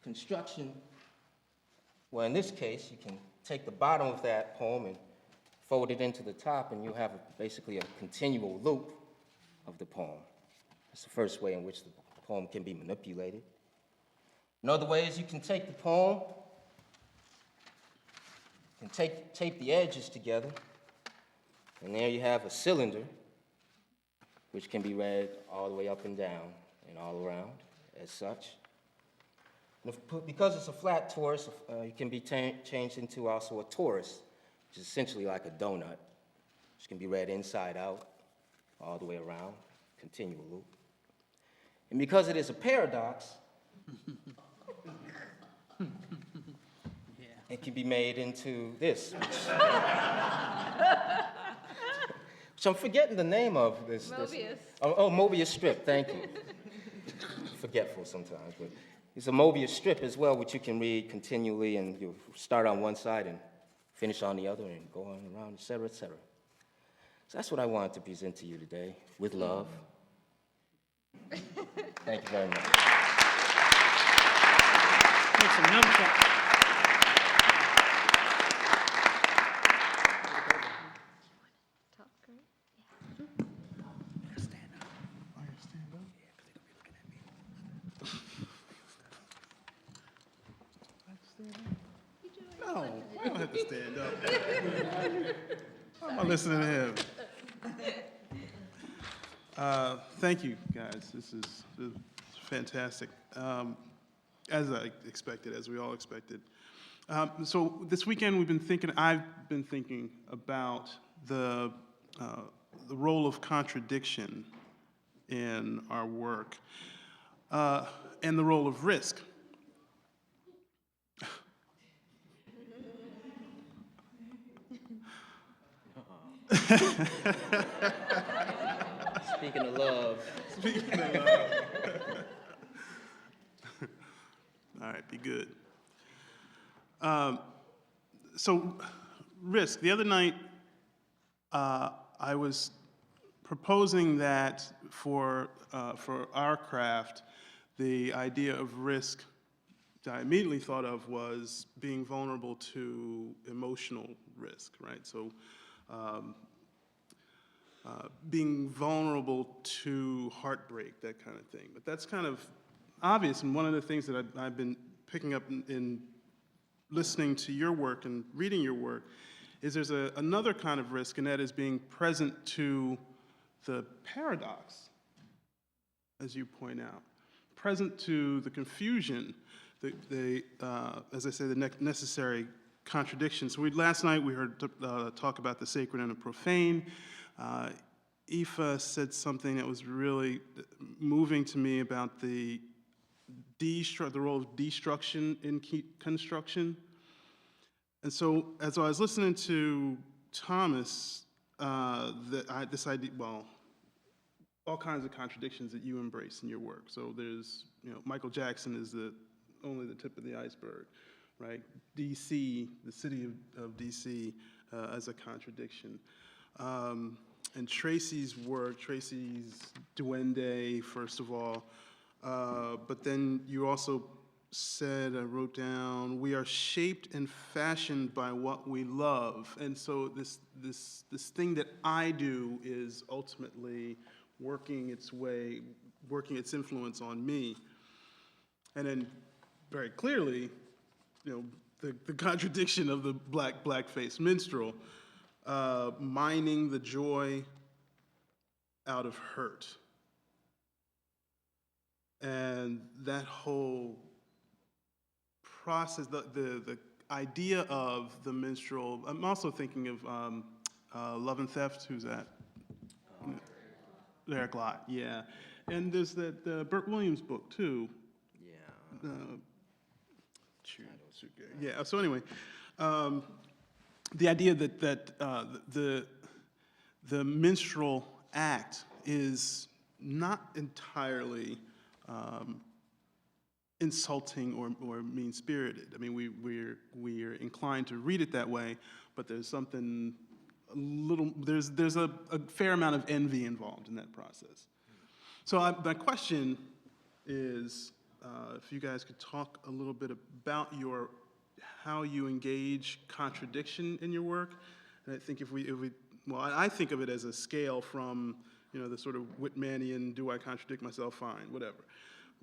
S4: construction, well, in this case, you can take the bottom of that poem and fold it into the top, and you have basically a continual loop of the poem. That's the first way in which the poem can be manipulated. Another way is you can take the poem, you can tape the edges together, and there you have a cylinder, which can be read all the way up and down and all around as such. And because it's a flat torus, it can be changed into also a torus, which is essentially like a donut, which can be read inside out, all the way around, continual loop. And because it is a paradox, it can be made into this, which I'm forgetting the name of this.
S1: Mobius.
S4: Mobius strip, thank you. Forgetful sometimes, but it's a Mobius strip as well, which you can read continually, and you start on one side and finish on the other and go on around, et cetera, et cetera. So that's what I wanted to present to you today, with love. Thank you very much.
S2: Make some nunchucks.
S1: Top grade?
S2: Stand up. Oh, you stand up? Yeah, because they're going to be looking at me.
S5: No, we don't have to stand up. Why am I listening to him? Thank you, guys. This is fantastic. As I expected, as we all expected. So this weekend I've been thinking about the role of contradiction in our work, and the role of risk.
S4: Speaking of love.
S5: Speaking of all right, be good. So, risk. The other night, I was proposing that for our craft, the idea of risk that I immediately thought of was being vulnerable to emotional risk, right? So, being vulnerable to heartbreak, that kind of thing. But that's kind of obvious, and one of the things that I've been picking up in listening to your work and reading your work is there's another kind of risk, and that is being present to the paradox, as you point out, present to the confusion, as I say, the necessary contradictions. So last night we heard talk about the sacred and the profane. Aoife said something that was really moving to me about the role of destruction in construction. And so as I was listening to Thomas, this idea, well, all kinds of contradictions that you embrace in your work. So there's, Michael Jackson is only the tip of the iceberg, right? DC, the city of DC, as a contradiction. And Tracy's work, Tracy's Duende, first of all, but then you also said, I wrote down, we are shaped and fashioned by what we love. And so this thing that I do is ultimately working its influence on me. And then very clearly, the contradiction of the blackface minstrel, mining the joy out of hurt. And that whole process, the idea of the minstrel, I'm also thinking of Love and Theft, who's that? Eric Lott, yeah. And there's that Burt Williams book, too.
S4: Yeah.
S5: Yeah, so anyway, the idea that the minstrel act is not entirely insulting or mean-spirited. I mean, we're inclined to read it that way, but there's something there's a fair amount of envy involved in that process. So my question is, if you guys could talk a little bit about how you engage contradiction in your work. And I think I think of it as a scale from, the sort of Whitmanian, do I contradict myself? Fine, whatever,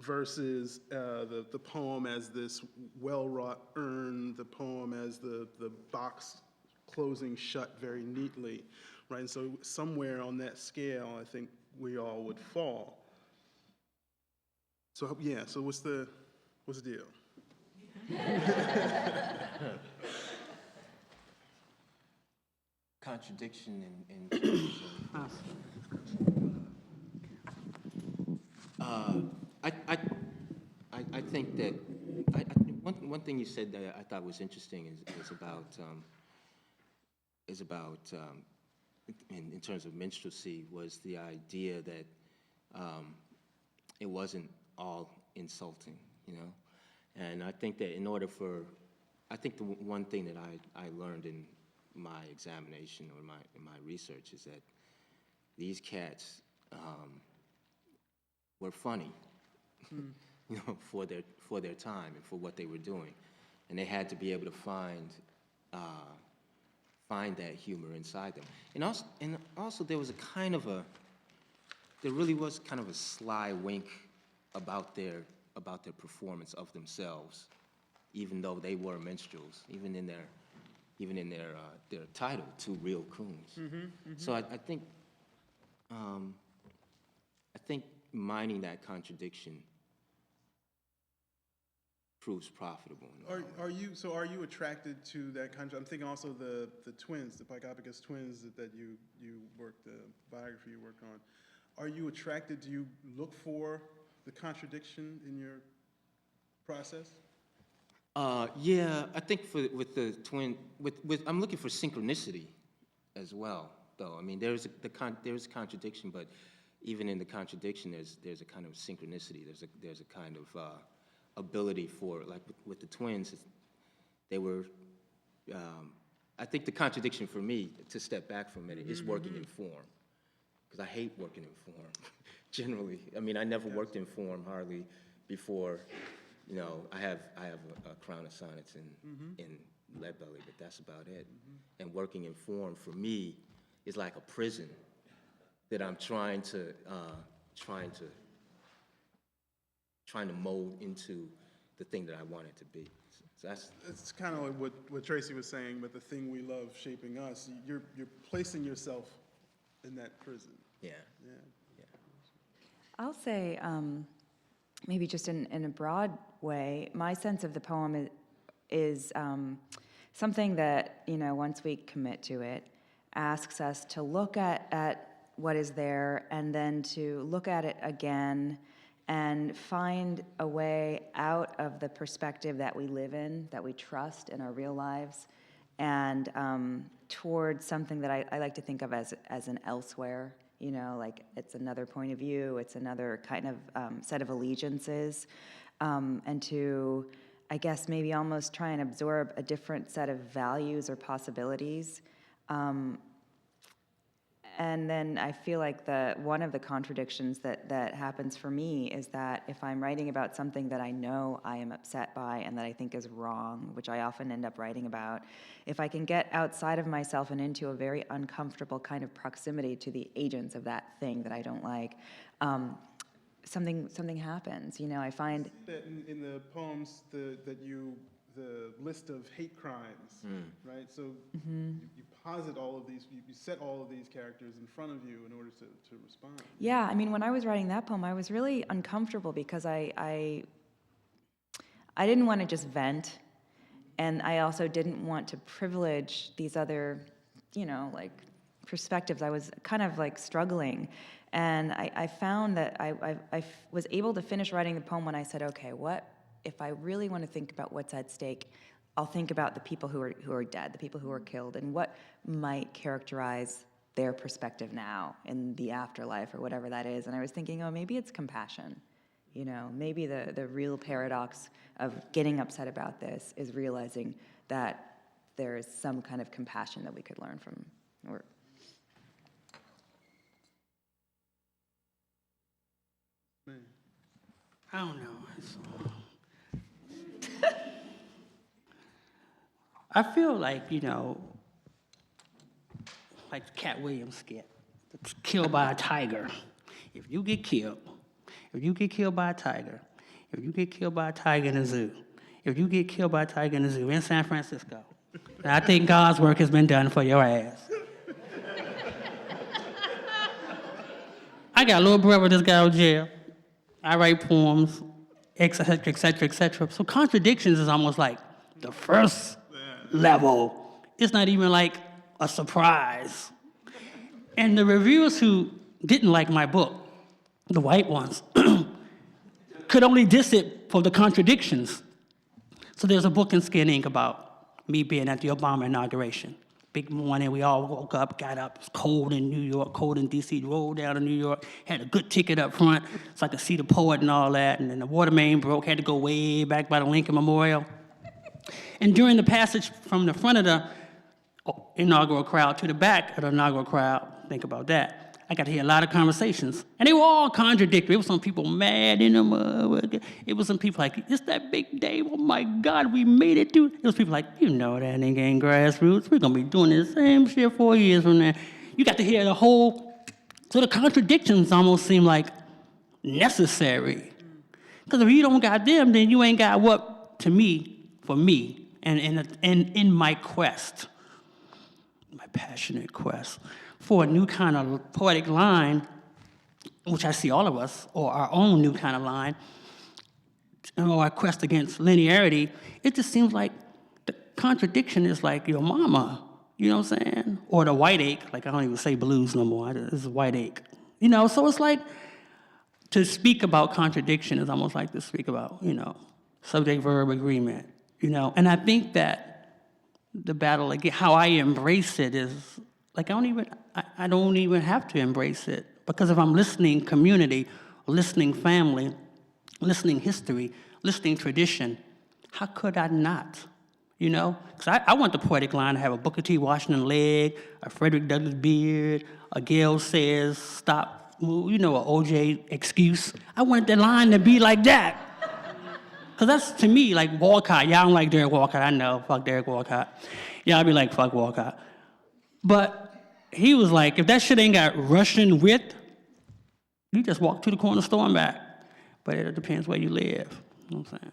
S5: versus the poem as this well-wrought urn, the poem as the box closing shut very neatly, right? And so somewhere on that scale, I think we all would fall. So yeah, so what's the deal?
S4: Contradiction in terms of, I think that one thing you said that I thought was interesting is about in terms of minstrelsy was the idea that it wasn't all insulting, and I think that the one thing that I learned in my examination or in my research is that these cats were funny, for their time and for what they were doing, and they had to be able to find that humor inside them, and also there really was kind of a sly wink about their performance of themselves, even though they were minstrels, even in their title, Two Real Coons. Mm-hmm, mm-hmm. So I think I think mining that contradiction proves profitable. In the long run.
S5: Are you attracted to that kind of, I'm thinking also the twins, the Pykopicus twins that you worked, the biography you worked on. Are you attracted, do you look for the contradiction in your process?
S4: Yeah, I think with the twin, I'm looking for synchronicity as well, though. I mean, there's contradiction, but even in the contradiction, there's a kind of synchronicity. There's a kind of ability for, like with the twins, they were. I think the contradiction for me, to step back from it, is working in form, because I hate working in form. Generally, I mean, I never worked in form hardly before. You know, I have a crown of sonnets in Leadbelly, but that's about it. And working in form for me is like a prison that I'm trying to mold into the thing that I want it to be. So
S5: It's kind of like what Tracy was saying, but the thing we love shaping us. You're placing yourself in that prison.
S4: yeah.
S3: I'll say, maybe just in a broad way, my sense of the poem is something that, you know, once we commit to it, asks us to look at what is there and then to look at it again and find a way out of the perspective that we live in, that we trust in our real lives, and towards something that I like to think of as an elsewhere. You know, like it's another point of view, it's another kind of set of allegiances, and to, I guess, maybe almost try and absorb a different set of values or possibilities. And then I feel like one of the contradictions that happens for me is that if I'm writing about something that I know I am upset by and that I think is wrong, which I often end up writing about, if I can get outside of myself and into a very uncomfortable kind of proximity to the agents of that thing that I don't like, something happens. You know, I find
S5: that in the poems the list of hate crimes, right? So you posit all of these, you set all of these characters in front of you in order to respond.
S3: Yeah, I mean, when I was writing that poem, I was really uncomfortable because I didn't want to just vent, and I also didn't want to privilege these other, you know, like perspectives. I was kind of like struggling, and I found that I was able to finish writing the poem when I said, okay, what if I really want to think about what's at stake? I'll think about the people who are dead, the people who are killed, and what might characterize their perspective now in the afterlife or whatever that is. And I was thinking, oh, maybe it's compassion. You know, maybe the real paradox of getting upset about this is realizing that there is some kind of compassion that we could learn from. Or
S2: I don't know. I feel like, you know, like the Cat Williams skit, killed by a tiger. If you get killed by a tiger, if you get killed by a tiger in a zoo, if you get killed by a tiger in a zoo in San Francisco, then I think God's work has been done for your ass. I got a little brother just got out of jail. I write poems, et cetera, et cetera, et cetera. So contradictions is almost like the first level. It's not even like a surprise. And the reviewers who didn't like my book, the white ones, could only diss it for the contradictions. So there's a book in Skin Ink about me being at the Obama inauguration. Big morning, we all woke up, got up. It was cold in New York, cold in D.C., rolled down to New York, had a good ticket up front so I could see the poet and all that. And then the water main broke, had to go way back by the Lincoln Memorial. And during the passage from the front of the inaugural crowd to the back of the inaugural crowd, think about that, I got to hear a lot of conversations. And they were all contradictory. It was some people mad in them. It was some people like, it's that big day. Oh, my God, we made it through. It was people like, you know that nigga ain't grassroots. We're going to be doing the same shit 4 years from now. You got to hear the whole... So the contradictions almost seem like necessary. Because if you don't got them, then you ain't got what, to me, for me, and in my quest, my passionate quest, for a new kind of poetic line, which I see all of us, or our own new kind of line, or our quest against linearity, it just seems like the contradiction is like your mama, you know what I'm saying? Or the white ache, like I don't even say blues no more, this is white ache. You know, so it's like, to speak about contradiction is almost like to speak about, subject-verb agreement, And I think that the battle, again, how I embrace it is, like, I don't even have to embrace it. Because if I'm listening community, listening family, listening history, listening tradition, how could I not? Because I want the poetic line to have a Booker T. Washington leg, a Frederick Douglass beard, a Gail says, stop, a OJ excuse. I want that line to be like that. Because that's, to me, like Walcott. Y'all don't like Derek Walcott, I know, fuck Derek Walcott. Y'all be like, fuck Walcott. But he was like, if that shit ain't got Russian wit, you just walk to the corner store and back. But it depends where you live, you know what I'm saying?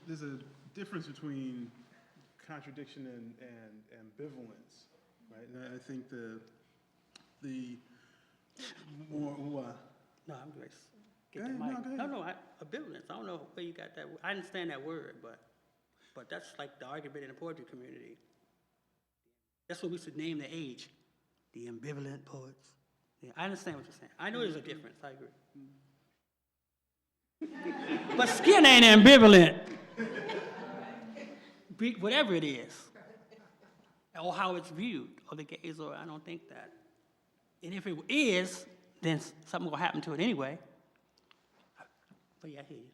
S5: There's a difference between contradiction and ambivalence, right? And I think the more
S2: No, I'm great.
S5: Go
S2: Get the
S5: ahead, no,
S2: mic.
S5: go ahead.
S2: No, ambivalence. I don't know where you got that. I understand that word, but that's like the argument in the poetry community. That's what we should name the age, the ambivalent poets. Yeah, I understand what you're saying. I know there's a difference. I agree. But skin ain't ambivalent. Whatever it is, or how it's viewed, or the gaze, or I don't think that. And if it is, then something will happen to it anyway. But yeah, I hear you.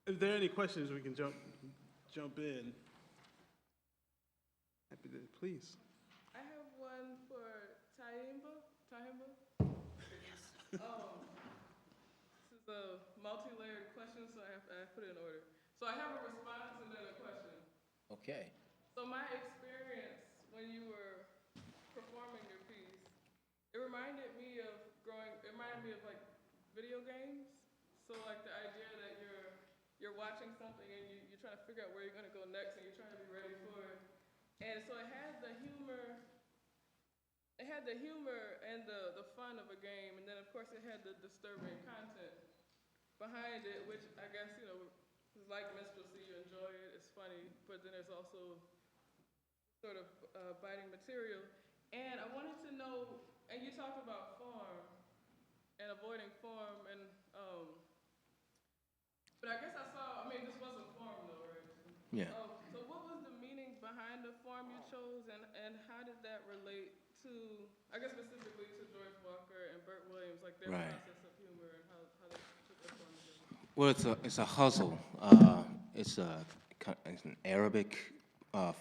S5: If there are any questions, we can jump in. Happy to, please.
S6: I have one for Tahimba. This is a multi-layered question, so I put it in order. So I have a response and then a question.
S4: Okay.
S6: So my experience when you were performing your piece, it reminded me of like video games. So like the idea that you're watching something and you're trying to figure out where you're gonna go next and you're trying to be ready for it. And so it had the humor and the fun of a game, and then of course it had the disturbing content behind it, which I guess, is like minstrelsy, you enjoy it, it's funny, but then there's also sort of biting material. And I wanted to know, and you talked about form and avoiding form, and but I guess this wasn't form though, right?
S4: Yeah.
S6: So what was the meaning behind the form you chose, and how did that relate to, I guess specifically to Joyce Walker and Burt Williams, like their
S4: Right.
S6: process of humor and how they took their form together?
S4: Well, it's a hustle. It's an Arabic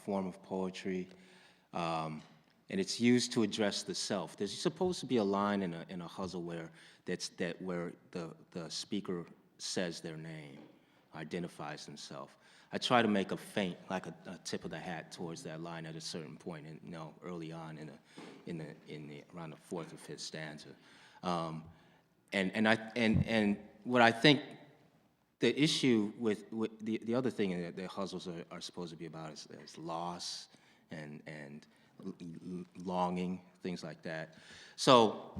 S4: form of poetry, and it's used to address the self. There's supposed to be a line in a hustle where the speaker says their name, identifies themselves. I try to make a feint, like a tip of the hat towards that line at a certain point, and early on in the around the fourth or fifth stanza, and what I think the issue with the other thing that the hustles are supposed to be about is loss and longing, things like that. So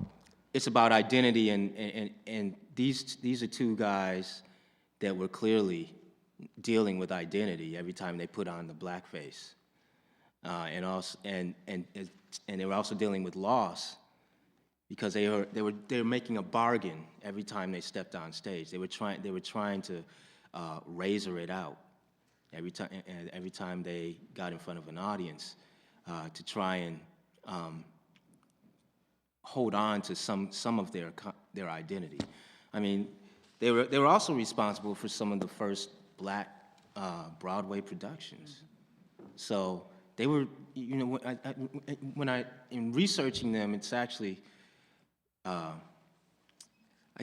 S4: it's about identity, and these are two guys that were clearly dealing with identity every time they put on the blackface, and they were also dealing with loss because they were making a bargain every time they stepped on stage. They were trying to razor it out every time they got in front of an audience to try and hold on to some of their identity. I mean, they were also responsible for some of the first Black Broadway productions. So they were, in researching them, it's actually, I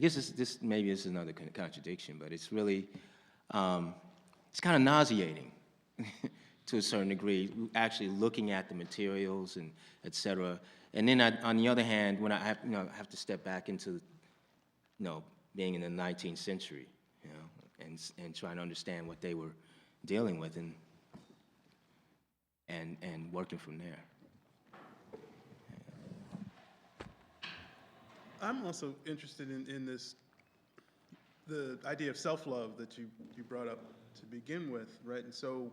S4: guess this is another contradiction, but it's really, it's kind of nauseating to a certain degree, actually looking at the materials and et cetera. And then on the other hand, when I have to step back into, being in the 19th century, and trying to understand what they were dealing with and working from there.
S5: I'm also interested in this, the idea of self-love that you brought up to begin with, right? And so,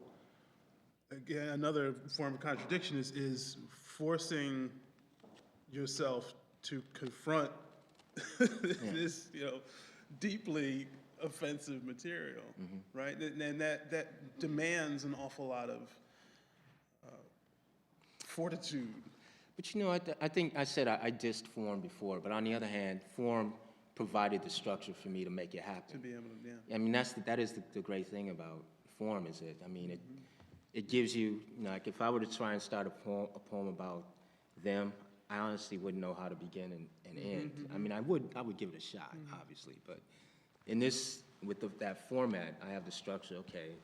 S5: again, another form of contradiction is forcing yourself to confront this, deeply offensive material, right? And that demands an awful lot of fortitude.
S4: But I think I said I dissed form before, but on the other hand, form provided the structure for me to make it happen.
S5: To be able to, yeah.
S4: I mean, that is the great thing about form, is it? I mean, it gives you, like, if I were to try and start a poem about them, I honestly wouldn't know how to begin and end. I mean, I would give it a shot, obviously, but in this, with that format, I have the structure. Okay,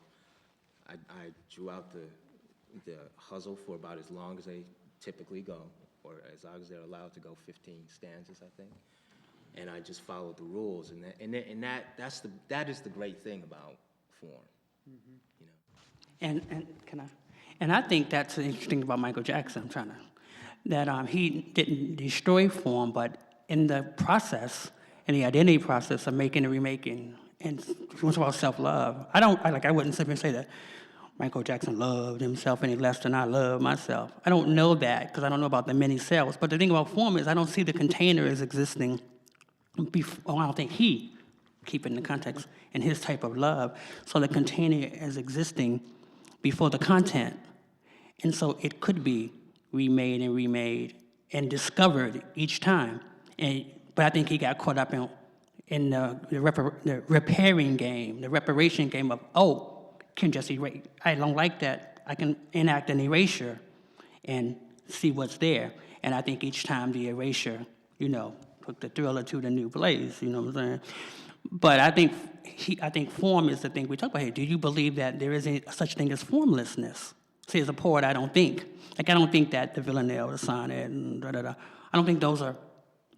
S4: I drew out the hustle for about as long as they typically go, or as long as they're allowed to go, 15 stanzas, I think. And I just followed the rules, and that is the great thing about form,
S2: And can I? And I think that's the interesting thing about Michael Jackson. That he didn't destroy form, but in the process, in the identity process of making and remaking, and it's about self-love. I wouldn't sit here and say that Michael Jackson loved himself any less than I love myself. I don't know that because I don't know about the many cells. But the thing about form is I don't see the container as existing before. I don't think he, keeping the context, in his type of love, so the container is existing before the content. And so it could be remade and discovered each time. But I think he got caught up in the repairing game, the reparation game of, can just erase. I don't like that. I can enact an erasure and see what's there. And I think each time the erasure, took the thriller to the new place, you know what I'm saying? But I think form is the thing we talk about here. Do you believe that there is such thing as formlessness? See, as a poet, I don't think. I don't think that the villanelle, the sonnet, and I don't think those are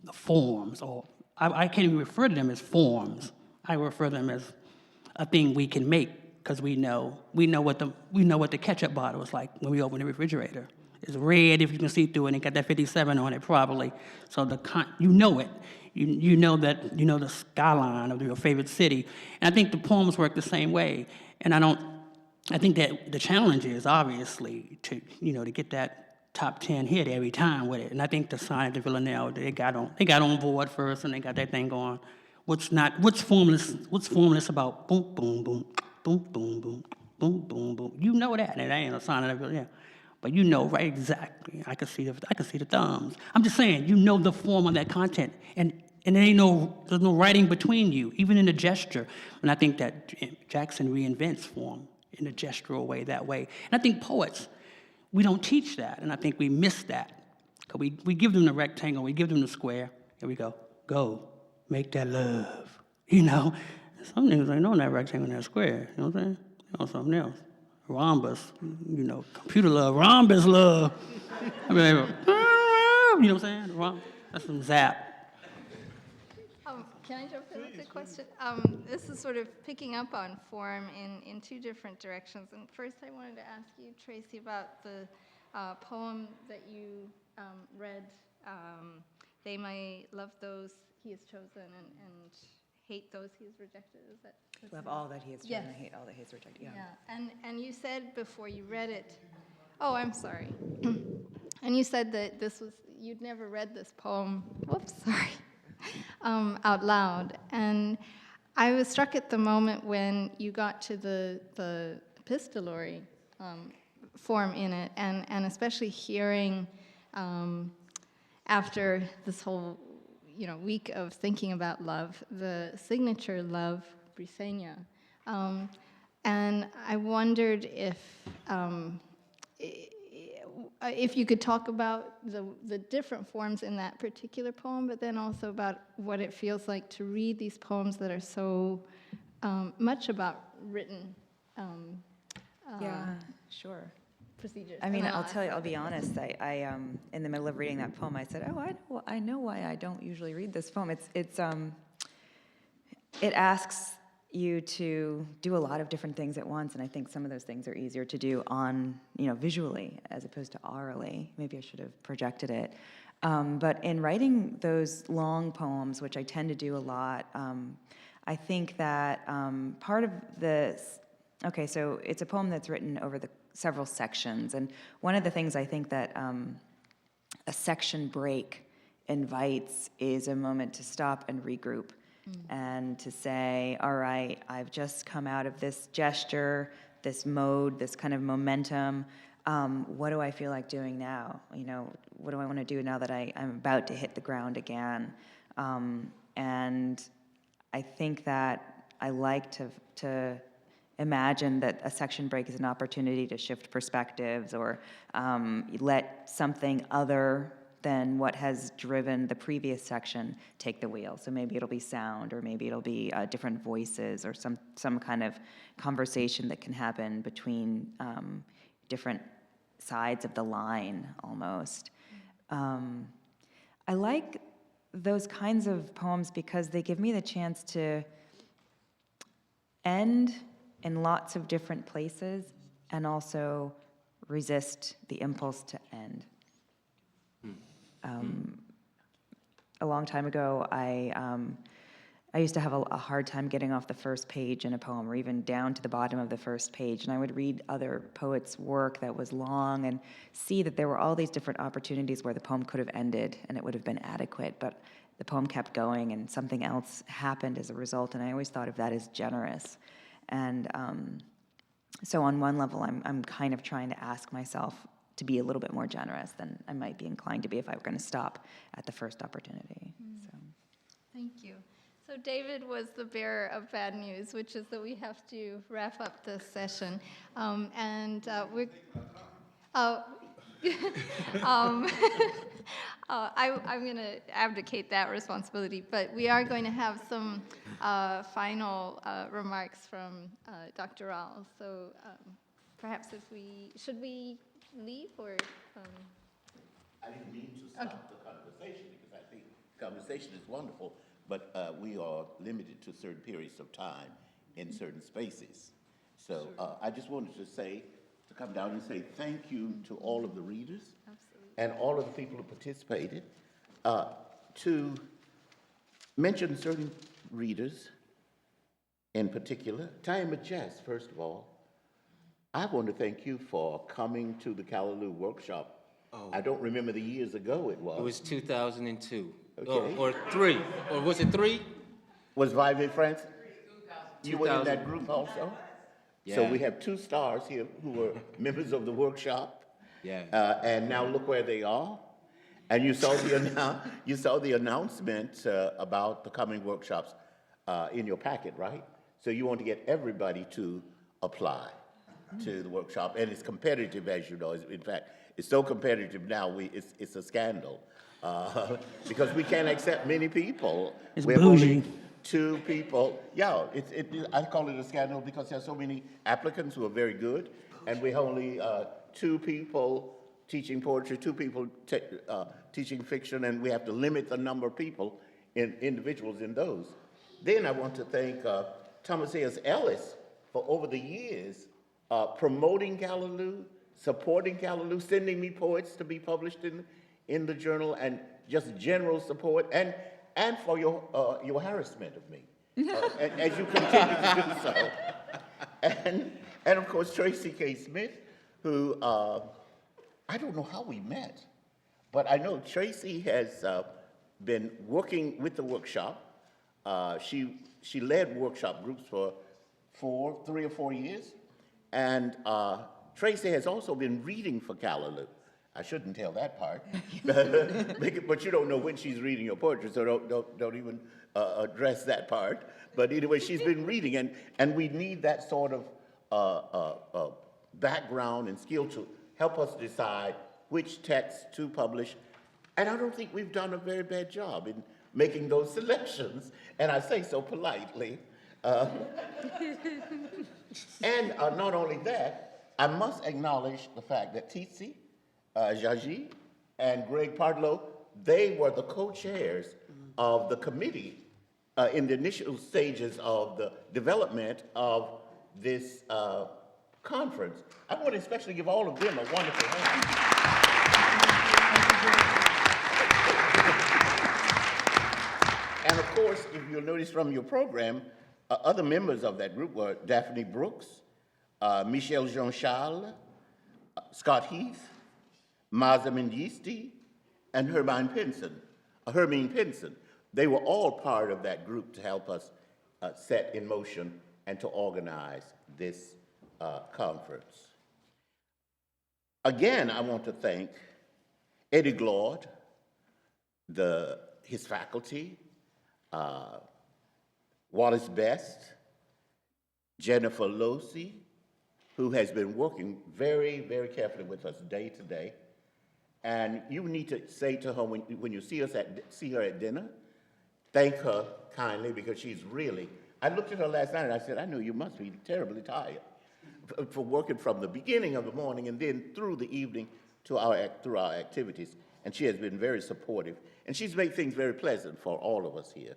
S2: the forms, or I can't even refer to them as forms. I refer to them as a thing we can make, because we know what the ketchup bottle is like when we open the refrigerator. It's red if you can see through it, and it got that 57 on it probably. So you know it. You know the skyline of your favorite city. And I think the poems work the same way. And I think that the challenge is obviously to get that top 10 hit every time with it. And I think the sonnet, the villanelle, they got on board first, and they got that thing going. What's formless about boom, boom, boom, boom, boom, boom, boom, boom, boom. You know that, and it ain't a sonnet, yeah. But right exactly. I can see the thumbs. I'm just saying, the form of that content, and there's no writing between you, even in the gesture. And I think that Jackson reinvents form in a gestural way, that way. And I think poets, we don't teach that, and I think we miss that. Because we give them the rectangle, we give them the square. Here we go, make that love. Some niggas ain't on that rectangle and that square. You know what I'm saying? They on something else. Rhombus, computer love, rhombus love. I mean, you know what I'm saying? That's some zap.
S1: Can I jump in with a question? This is sort of picking up on form in two different directions. And first, I wanted to ask you, Tracy, about the poem that you read. They may love those he has chosen and hate those he has rejected. Is that?
S3: Love all that he has chosen,
S1: Yes.
S3: hate all that he has rejected.
S1: Yeah. And you said before you read it, I'm sorry. And you said that you'd never read this poem. Whoops, sorry. Out loud. And I was struck at the moment when you got to the epistolary form in it, and especially hearing after this whole week of thinking about love, the signature love, Briseña. And I wondered if you could talk about the different forms in that particular poem, but then also about what it feels like to read these poems that are so much about written
S3: Sure.
S1: procedures.
S3: I mean, I'll be honest. I in the middle of reading that poem, I said, I know why I don't usually read this poem. It asks you to do a lot of different things at once, and I think some of those things are easier to do on, visually as opposed to orally. Maybe I should have projected it. But in writing those long poems, which I tend to do a lot, I think that part of this, okay, so it's a poem that's written over the several sections, and one of the things I think that a section break invites is a moment to stop and regroup and to say, all right, I've just come out of this gesture, this mode, this kind of momentum. What do I feel like doing now? What do I want to do now that I'm about to hit the ground again? And I think that I like to imagine that a section break is an opportunity to shift perspectives or let something other than what has driven the previous section take the wheel. So maybe it'll be sound, or maybe it'll be different voices, or some kind of conversation that can happen between different sides of the line, almost. I like those kinds of poems because they give me the chance to end in lots of different places and also resist the impulse to end. A long time ago, I used to have a hard time getting off the first page in a poem, or even down to the bottom of the first page. And I would read other poets' work that was long and see that there were all these different opportunities where the poem could have ended and it would have been adequate, but the poem kept going and something else happened as a result. And I always thought of that as generous. And so on one level, I'm kind of trying to ask myself to be a little bit more generous than I might be inclined to be if I were going to stop at the first opportunity. So.
S1: Thank you. So David was the bearer of bad news, which is that we have to wrap up this session. I'm going to abdicate that responsibility, but we are going to have some final remarks from Dr. Rall. So perhaps should we leave or?
S7: I didn't mean to stop the conversation because I think the conversation is wonderful, but we are limited to certain periods of time in certain spaces. So I just wanted to come down and say thank you to all of the readers.
S1: Absolutely.
S7: And all of the people who participated, to mention certain readers in particular. Time of Jess, first of all, I want to thank you for coming to the Callaloo workshop.
S4: Oh.
S7: I don't remember the years ago it was.
S4: It was 2002.
S7: Okay.
S4: Or 3. Or was it 3?
S7: Was Vive France? You were in
S4: 2000.
S7: that group also?
S4: Yeah.
S7: So we have 2 stars here who were members of the workshop.
S4: Yeah.
S7: And now look where they are. And you saw the announcement about the coming workshops in your packet, right? So you want to get everybody to apply to the workshop, and it's competitive, as you know. In fact, it's so competitive now. It's a scandal because we can't accept many people.
S2: It's
S7: We have
S2: bougie.
S7: only 2 people. Yeah, I call it a scandal because there's so many applicants who are very good, and we have only 2 people teaching poetry, 2 people teaching fiction, and we have to limit the number of people, individuals in those. Then I want to thank Thomas A.S. Ellis for over the years promoting Callaloo, supporting Callaloo, sending me poets to be published in the journal, and just general support, and for your harassment of me, as you continue to do so. And of course, Tracy K. Smith, who I don't know how we met, but I know Tracy has been working with the workshop. She led workshop groups for 3 or 4 years, and Tracy has also been reading for Callaloo. I shouldn't tell that part, but you don't know when she's reading your poetry, so don't even address that part. But anyway, she's been reading, and we need that sort of background and skill to help us decide which text to publish. And I don't think we've done a very bad job in making those selections, and I say so politely. And not only that, I must acknowledge the fact that Titsi, Jaji, and Greg Pardlow, they were the co-chairs of the committee in the initial stages of the development of this conference. I want to especially give all of them a wonderful hand. And of course, if you'll notice from your program, other members of that group were Daphne Brooks, Michel Jean-Charles, Scott Heath, Maza Mengisti, and Hermine Pinson. They were all part of that group to help us set in motion and to organize this conference. Again, I want to thank Eddie Glaude, his faculty, Wallace Best, Jennifer Losey, who has been working very, very carefully with us day to day. And you need to say to her when you see her at dinner, thank her kindly, because she's really, I looked at her last night and I said, I know you must be terribly tired for working from the beginning of the morning and then through the evening through our activities. And she has been very supportive. And she's made things very pleasant for all of us here.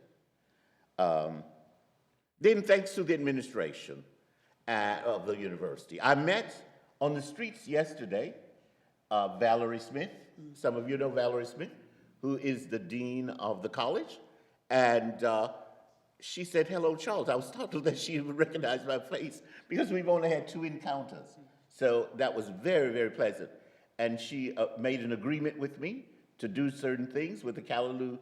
S7: Then thanks to the administration of the university. I met on the streets yesterday Valerie Smith. Some of you know Valerie Smith, who is the dean of the college. And she said, hello, Charles. I was startled that she would recognize my face because we've only had 2 encounters. So that was very, very pleasant. And she made an agreement with me to do certain things with the Callaloo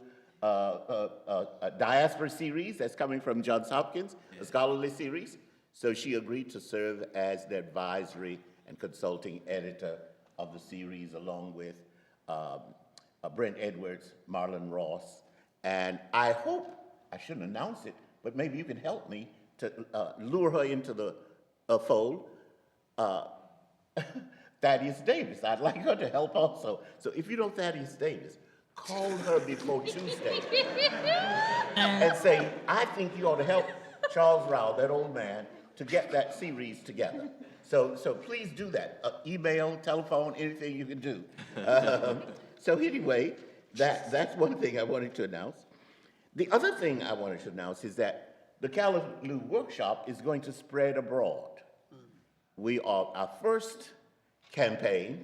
S7: Diaspora series that's coming from Johns Hopkins, a scholarly series. So she agreed to serve as the advisory and consulting editor of the series, along with Brent Edwards, Marlon Ross. And I hope, I shouldn't announce it, but maybe you can help me to lure her into the fold. Thaddeus Davis, I'd like her to help also. So if you know Thaddeus Davis, call her before Tuesday and say, I think you ought to help Charles Rao, that old man, to get that series together. So please do that. Email, telephone, anything you can do. So anyway, that's one thing I wanted to announce. The other thing I wanted to announce is that the Callaloo workshop is going to spread abroad. We are our first campaign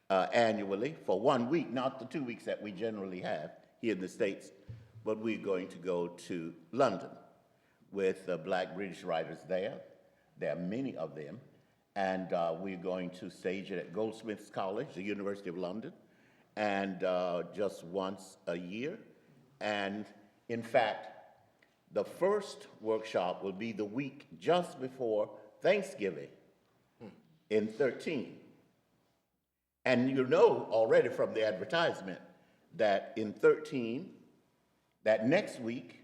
S7: annually for 1 week, not the 2 weeks that we generally have here in the States, but we're going to go to London with Black British writers there. There are many of them. And we're going to stage it at Goldsmiths College, the University of London, and just once a year. And in fact, the first workshop will be the week just before Thanksgiving in 13. And you know already from the advertisement that in 13, that next week,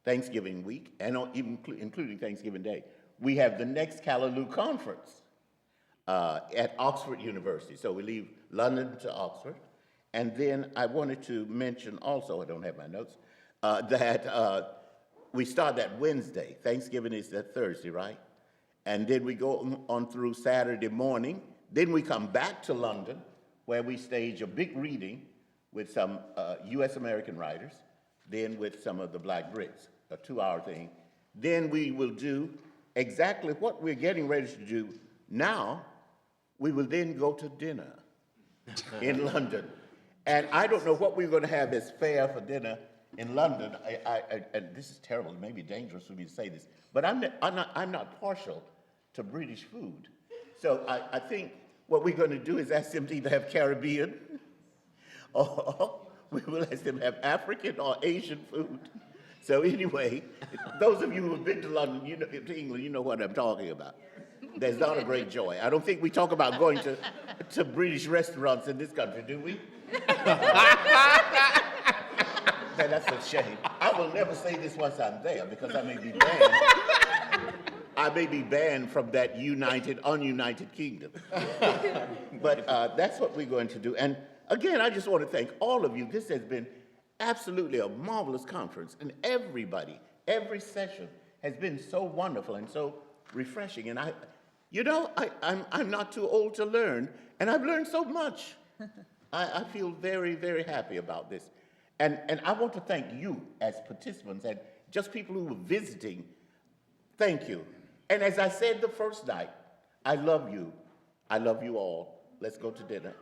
S7: Thanksgiving week, and even including Thanksgiving Day, we have the next Callaloo Conference at Oxford University. So we leave London to Oxford. And then I wanted to mention also, I don't have my notes, that we start that Wednesday. Thanksgiving is that Thursday, right? And then we go on through Saturday morning. Then we come back to London, where we stage a big reading with some US American writers, then with some of the Black Brits, a 2-hour thing. Then we will do exactly what we're getting ready to do now. We will then go to dinner in London. And I don't know what we're going to have as fare for dinner in London. And this is terrible. It may be dangerous for me to say this, but I'm not partial to British food. So I think what we're going to do is ask them to either have Caribbean, or we will ask them to have African or Asian food. So anyway, those of you who have been to London, you know, to England, you know what I'm talking about. There's not a great joy. I don't think we talk about going to British restaurants in this country, do we? That's a shame. I will never say this once I'm there, because I may be banned. I may be banned from that ununited kingdom. But that's what we're going to do. And again, I just want to thank all of you. This has been absolutely a marvelous conference. And everybody, every session has been so wonderful and so refreshing. And I'm not too old to learn, and I've learned so much. I feel very, very happy about this. And I want to thank you as participants. And just people who were visiting, thank you. And as I said the first night, I love you. I love you all. Let's go to dinner.